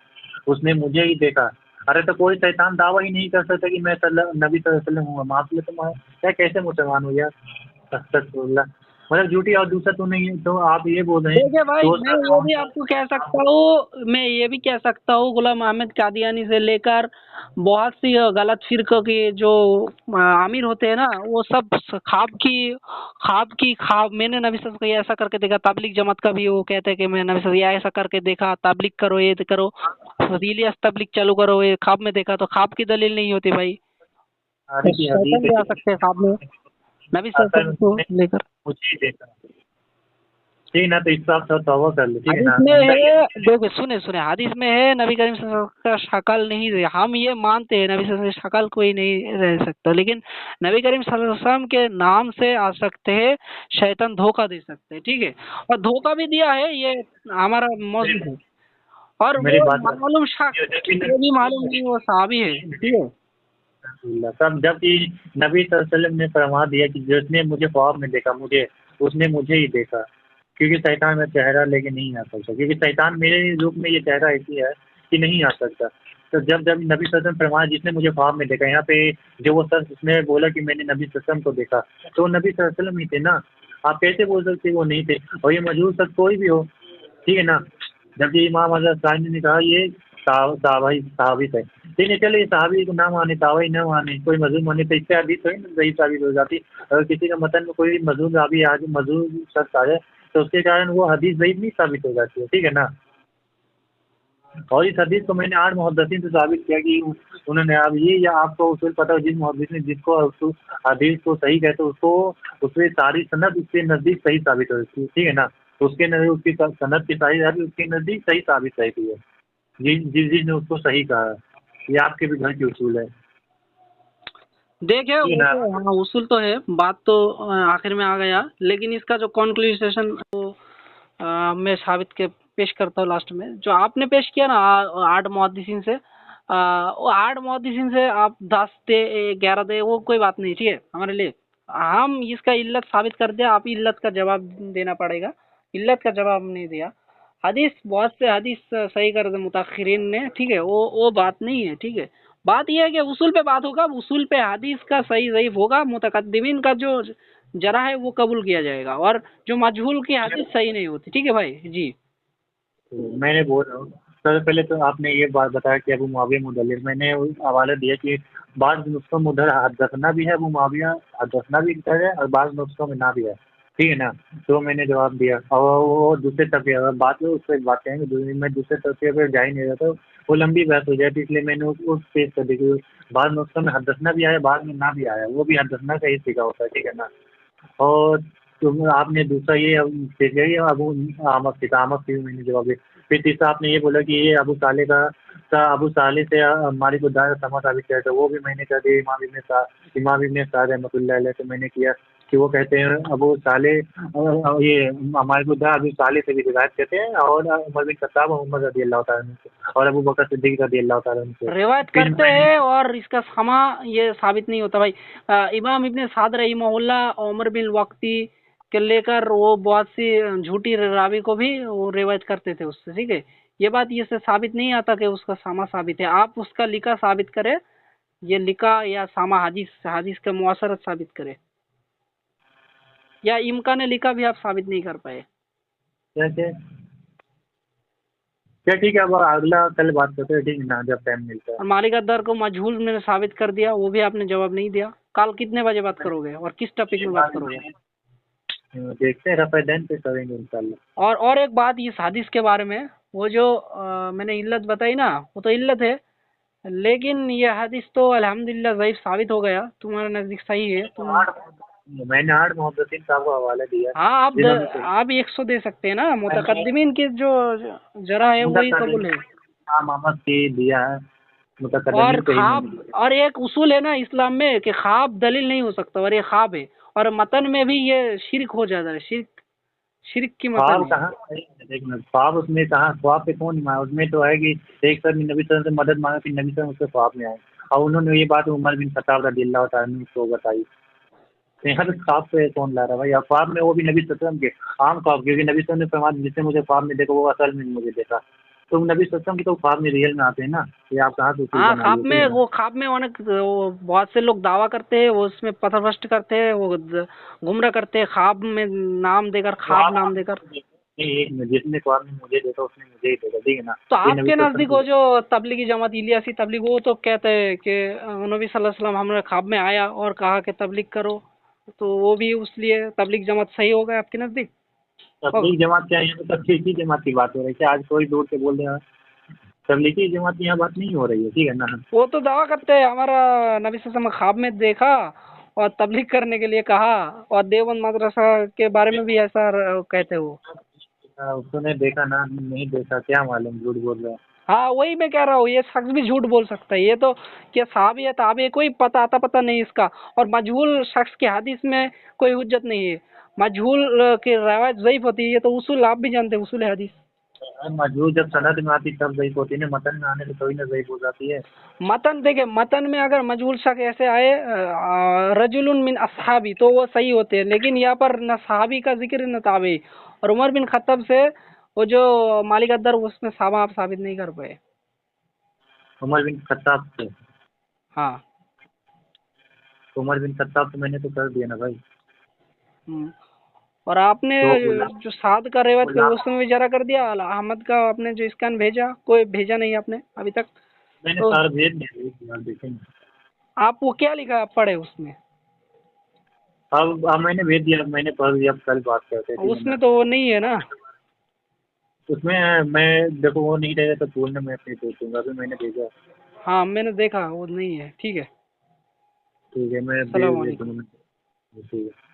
اس نے مجھے ہی دیکھا. ارے تو کوئی شیطان دعویٰ ہی نہیں کر سکتا کہ میں نبی صلی اللہ علیہ وسلم ہوں. معاف لے تم کیا کیسے مسلمان ہو یار. استغفر اللہ، مطلب جھوٹی. اور دوسرا تو نہیں، تو آپ یہ بول رہے ہیں. دیکھیے بھائی، میں وہ بھی آپ کو کہہ سکتا ہوں، میں یہ بھی کہہ سکتا ہوں غلام احمد قادیانی سے لے کر بہت سی غلط فرقوں کے جو امیر ہوتے ہیں نا، وہ سب خواب میں نے نبی صلی اللہ علیہ وسلم کو ایسا کر کے دیکھا. تبلیغ جماعت کا بھی وہ کہتے ہیں کہ میں نبی صلی اللہ علیہ وسلم ایسا کر کے دیکھا، تبلیغ کرو، یہ کرو، فضیلی تبلیغ چالو کرو، یہ خواب میں دیکھا. تو خواب کی دلیل نہیں ہوتی بھائی، شیطان بھی آ سکتے ہیں خواب میں نبی صلی اللہ علیہ وسلم کو لے کر. مجھے دیکھا. ٹھیک نا, تو اس پر آپ توبہ کر لو, ٹھیک ہے نا. حدیث میں ہے, دیکھو سنے حدیث میں ہے نبی کریم صلی اللہ علیہ وسلم کا شکل نہیں رہے. ہم یہ مانتے ہیں نبی صلی اللہ علیہ وسلم شکل کوئی نہیں رہ سکتا, لیکن نبی کریم صلی اللہ علیہ وسلم کے نام سے آ سکتے ہیں, شیطان دھوکہ دے سکتے ہیں, ٹھیک ہے, اور دھوکہ بھی دیا ہے, یہ ہمارا موضوع ہے. اور میری وہ بات معلوم شخص یہ بھی معلوم نہیں وہ صحابی ہے, ٹھیک ہے. سب جب کہ نبی صلی اللہ علیہ وسلم نے فرما دیا کہ جس نے مجھے خواب میں دیکھا, مجھے اس نے مجھے ہی دیکھا, کیونکہ شیطان میں چہرہ لے کے نہیں آ سکتا, کیونکہ شیطان میرے روپ میں یہ چہرہ ایسی ہے کہ نہیں آ سکتا. تو جب نبی صلی اللہ علیہ وسلم فرمایا جس نے مجھے خواب میں دیکھا, یہاں پہ جو وہ شخص اس نے بولا کہ میں نے نبی صلی اللہ علیہ وسلم کو دیکھا, تو وہ نبی صلی اللہ علیہ وسلم ہی تھے نا. آپ کیسے بول سکتے وہ نہیں تھے, اور یہ موجود شخص کوئی بھی ہو, ٹھیک ہے نا. جبکہ امام حضرت ثانی نے کہا یہ صحابی تھے, ٹھیک ہے, چلے صحابی کو نہ مانے, تابعی نہ مانے, کوئی مذہب مانے, تو اس سے حدیث تھوڑی نا صحیح ثابت ہو جاتی. اگر کسی کا متن میں کوئی مذہب رابی آ جائے, مذہب شخص آ جائے, تو اس کے کارن وہ حدیث ضعیف نہیں ثابت ہو جاتی ہے, ٹھیک ہے نا. اور اس حدیث کو میں نے 8 محدثین سے ثابت کیا کہ انہوں نے, اب یہ یا آپ کو اصول پتہ ہو, جس محدث نے جس کو حدیث کو صحیح کہتے اس کو اس سے ساری سند اس کے نزدیک صحیح ثابت ہوتی ہے, ٹھیک ہے نا. اس کے نزدیک اس کی سند کی صحیح ہے, اس کے نزدیک صحیح ثابت رہتی ہے جس نے اس کو صحیح کہا ہے. یہ آپ کے بھی گھر کے اصول ہے. دیکھیں ہاں اصول تو ہے, بات تو آخر میں آ گیا, لیکن اس کا جو کنکلوژن میں ثابت کے پیش کرتا ہوں لاسٹ میں. جو آپ نے پیش کیا نا 8 محدثین سے, وہ 8 محدثین سے آپ 10 دے 11 دے, وہ کوئی بات نہیں, ٹھیک ہے ہمارے لیے. ہم اس کا علت ثابت کر دیں, آپ علت کا جواب دینا پڑے گا. علت کا جواب نہیں دیا, حدیث بہت سے حدیث صحیح کر دے متاخرین نے, ٹھیک ہے, وہ بات نہیں ہے, ٹھیک ہے. بات یہ ہے کہ اصول پہ بات ہوگا, اصول پہ حدیث کا صحیح ضعیف ہوگا, متقدمین کا جو جرح ہے وہ قبول کیا جائے گا, اور جو مجہول کی حدیث صحیح نہیں ہوتی, ٹھیک ہے بھائی. جی میں نے بول رہا ہوں سر, پہلے تو آپ نے یہ بات بتایا کہ ابو معاویہ مدلس, میں نے حوالہ دیا کہ بعض نسخوں میں ادھر حدثنا بھی ہے ابو معاویہ, حدثنا بھی ہے, اور بعض نسخوں میں نہ بھی ہے, ٹھیک ہے نا. تو میں نے جواب دیا, اور وہ دوسرے طرفے بات اس پہ بات کریں گے, میں دوسرے طرفے پہ جا ہی نہیں رہا تھا, وہ لمبی بحث ہو جاتی, اس لیے میں نے اس پیش کر دی کہ بعض نسخوں میں حدثنا بھی آیا, بعض میں نہ بھی آیا, وہ بھی حدثنا کا ہی سیکھا ہوتا ہے, ٹھیک ہے نا. اور آپ نے دوسرا یہ پیش کیا ابو احمد کی میں نے جواب دیا. پھر تیسرا آپ نے یہ بولا کہ یہ ابو صالح سے ہماری کو دائر سما ثابت کیا تھا, وہ بھی میں نے کر دیا. امام ابن سعد رحمۃ اللہ علیہ سے میں نے کیا کہ وہ کہتے ہیں ابو صالح, یہ ہمارے کو ابو صالح سے بھی روایت کرتے ہیں, اور عمر بن خطاب اور عمر رضی اللہ تعالیٰ عنہ سے, اور ابو بکر صدیق رضی اللہ تعالیٰ عنہ سے روایت کرتے ہیں, اور اس کا سما یہ ثابت نہیں ہوتا بھائی. امام ابن سعد رحمہ اللہ عمر بن وقتی کے لے کر وہ بہت سی جھوٹی راوی کو بھی وہ روایت کرتے تھے اس سے, ٹھیک ہے. یہ بات یہ سے ثابت نہیں آتا کہ اس کا سما ثابت ہے, آپ اس کا لکھا ثابت کرے, یہ لکھا یا سما حدیث کا معاصرت ثابت کرے, یا امکان لکھا بھی آپ ثابت نہیں کر پائے. کیا ٹھیک ہے, اب اگلا کل بات کرتے ہیں, ٹھیک ہے نا, جب ٹائم ملتا ہے. اور مالک الدار کو مجہول میں نے ثابت کر دیا, وہ بھی آپ نے جواب نہیں دیا. کل کتنے بجے بات کرو گے اور کس ٹاپک میں بات کرو گے؟ دیکھتے ہیں, رفع دین پہ کریں گے انشاءاللہ. اور ایک بات اس حدیث کے بارے میں, وہ جو میں نے علت بتائی نا, وہ تو علت ہے, لیکن یہ حدیث تو الحمدللہ ضعیف ثابت ہو گیا, تمہارے نزدیک صحیح ہے. میں نے 8 محدثین صاحب کو حوالہ دیا. ہاں آپ 100 دے سکتے ہیں نا, متقدمین کی جو جرح ہے وہی قبول ہے. محمد کی دیا ہے اور خواب, اور ایک اصول ہے نا اسلام میں کہ خواب دلیل نہیں ہو سکتا, اور یہ خواب ہے, اور متن میں بھی یہ شرک ہو جاتا ہے, شرک کی متن. خواب اس میں کہاں, خواب پہ کون مانا, اس میں تو ہے کہ ایک سر نبی صلی اللہ علیہ وسلم سے مدد مانگا, پھر نبی صلی اللہ علیہ وسلم اس کے خواب میں آئے, اور انہوں نے یہ بات عمر بن خطاب رضی اللہ تعالیٰ عنہ کو بتائی. یہاں پہ خواب پہ کون لا رہا ہے بھائی, خواب میں وہ بھی نبی صلی اللہ علیہ وسلم کے عام خواب, کیونکہ نبی صلی اللہ علیہ وسلم نے فرمایا جس نے مجھے خواب میں دیکھا وہ اصل میں مجھے دیکھا. تو نبی صلی اللہ علیہ وسلم کی تو خواب میں ریئل میں آتے ہیں نا, یہ آپ کہاں سے خواب میں بہت سے لوگ دعویٰ کرتے ہیں, وہ اس میں پتھر پرست کرتے ہیں, وہ گمراہ کرتے ہیں, خواب میں نام دے کر, خواب نام دے کر. جس نے خواب میں مجھے دیکھا اس نے مجھے ہی دیکھا, ٹھیک ہے نا. تو آپ کے نزدیک وہ جو تبلیغی جماعت الیاسی تبلیغ, وہ تو کہتے ہیں کہ نبی صلی اللہ علیہ وسلم ہمارے خواب میں آیا اور کہا کہ تبلیغ کرو, تو وہ بھی اس لیے تبلیغ جماعت صحیح ہوگا آپ کے نزدیک؟ تبلیغ جماعت کیا ہے, تبلیغی جماعت کی بات ہو رہی ہے, کیا آج کوئی دور سے بول رہے ہیں, تبلیغی جماعت کی یہاں بات نہیں ہو رہی ہے, ٹھیک ہے نا. وہ تو دعویٰ کرتے ہیں ہمارا نبی صلی اللہ علیہ وسلم خواب میں دیکھا اور تبلیغ کرنے کے لیے کہا، اور دیوبند مدرسہ کے بارے میں بھی ایسا کہتے ہو. اس نے دیکھا نا، نہیں دیکھا، کیا معلوم جھوٹ بول رہا ہے. ہاں وہی میں کہہ رہا ہوں، یہ شخص بھی جھوٹ بول سکتا ہے. یہ تو کہ صحابی ہے تابعی کوئی پتہ نہیں اس کا. اور مجہول شخص کی حدیث میں کوئی حجت نہیں ہے. مجہول کی روایت ضعیف ہوتی ہے. یہ تو اصول آپ بھی جانتے ہیں، اصول حدیث. مجہول جب سند میں آتی تب ضعیف ہوتی ہے نا، متن میں آنے سے تھوڑی نا ضعیف ہو جاتی ہے. متن دیکھیں، متن میں اگر مجہول شخص ایسے آئے رجل من اصحابی تو وہ صحیح ہوتے ہیں، لیکن یہاں پر نہ صحابی کا ذکر نہ تابعی. اور عمر بن خطاب سے وہ جو مالک الدر اس میں صحابہ آپ ثابت نہیں کر پائے. عمر بن خطاب سے؟ ہاں. عمر بن خطاب تو میں نے تو کر دیا نا بھائی. اور آپ نے تو جو سعد کا روایت کیا اس میں بھی ذرا کر دیا. احمد کا آپ نے جو اسکین بھیجا، کوئی بھیجا نہیں آپ نے ابھی تک. میں نے تو سارا بھیج دیا، دیکھیں گے. آپ وہ کیا لکھا آپ پڑھے اس میں؟ اب میں نے بھیج دیا، میں نے پڑھ لیا. اب کل بات کرتے تھے اس میں تو وہ نہیں ہے نا. اس میں میں دیکھو وہ نہیں رہے گا تو بولنا، میں اپنے دیکھوں گا. ابھی میں نے بھیجا. ہاں میں نے دیکھا وہ نہیں ہے. ٹھیک ہے. ٹھیک ہے، میں السلام بھیج علیکم. دیتا ہوں. ٹھیک ہے.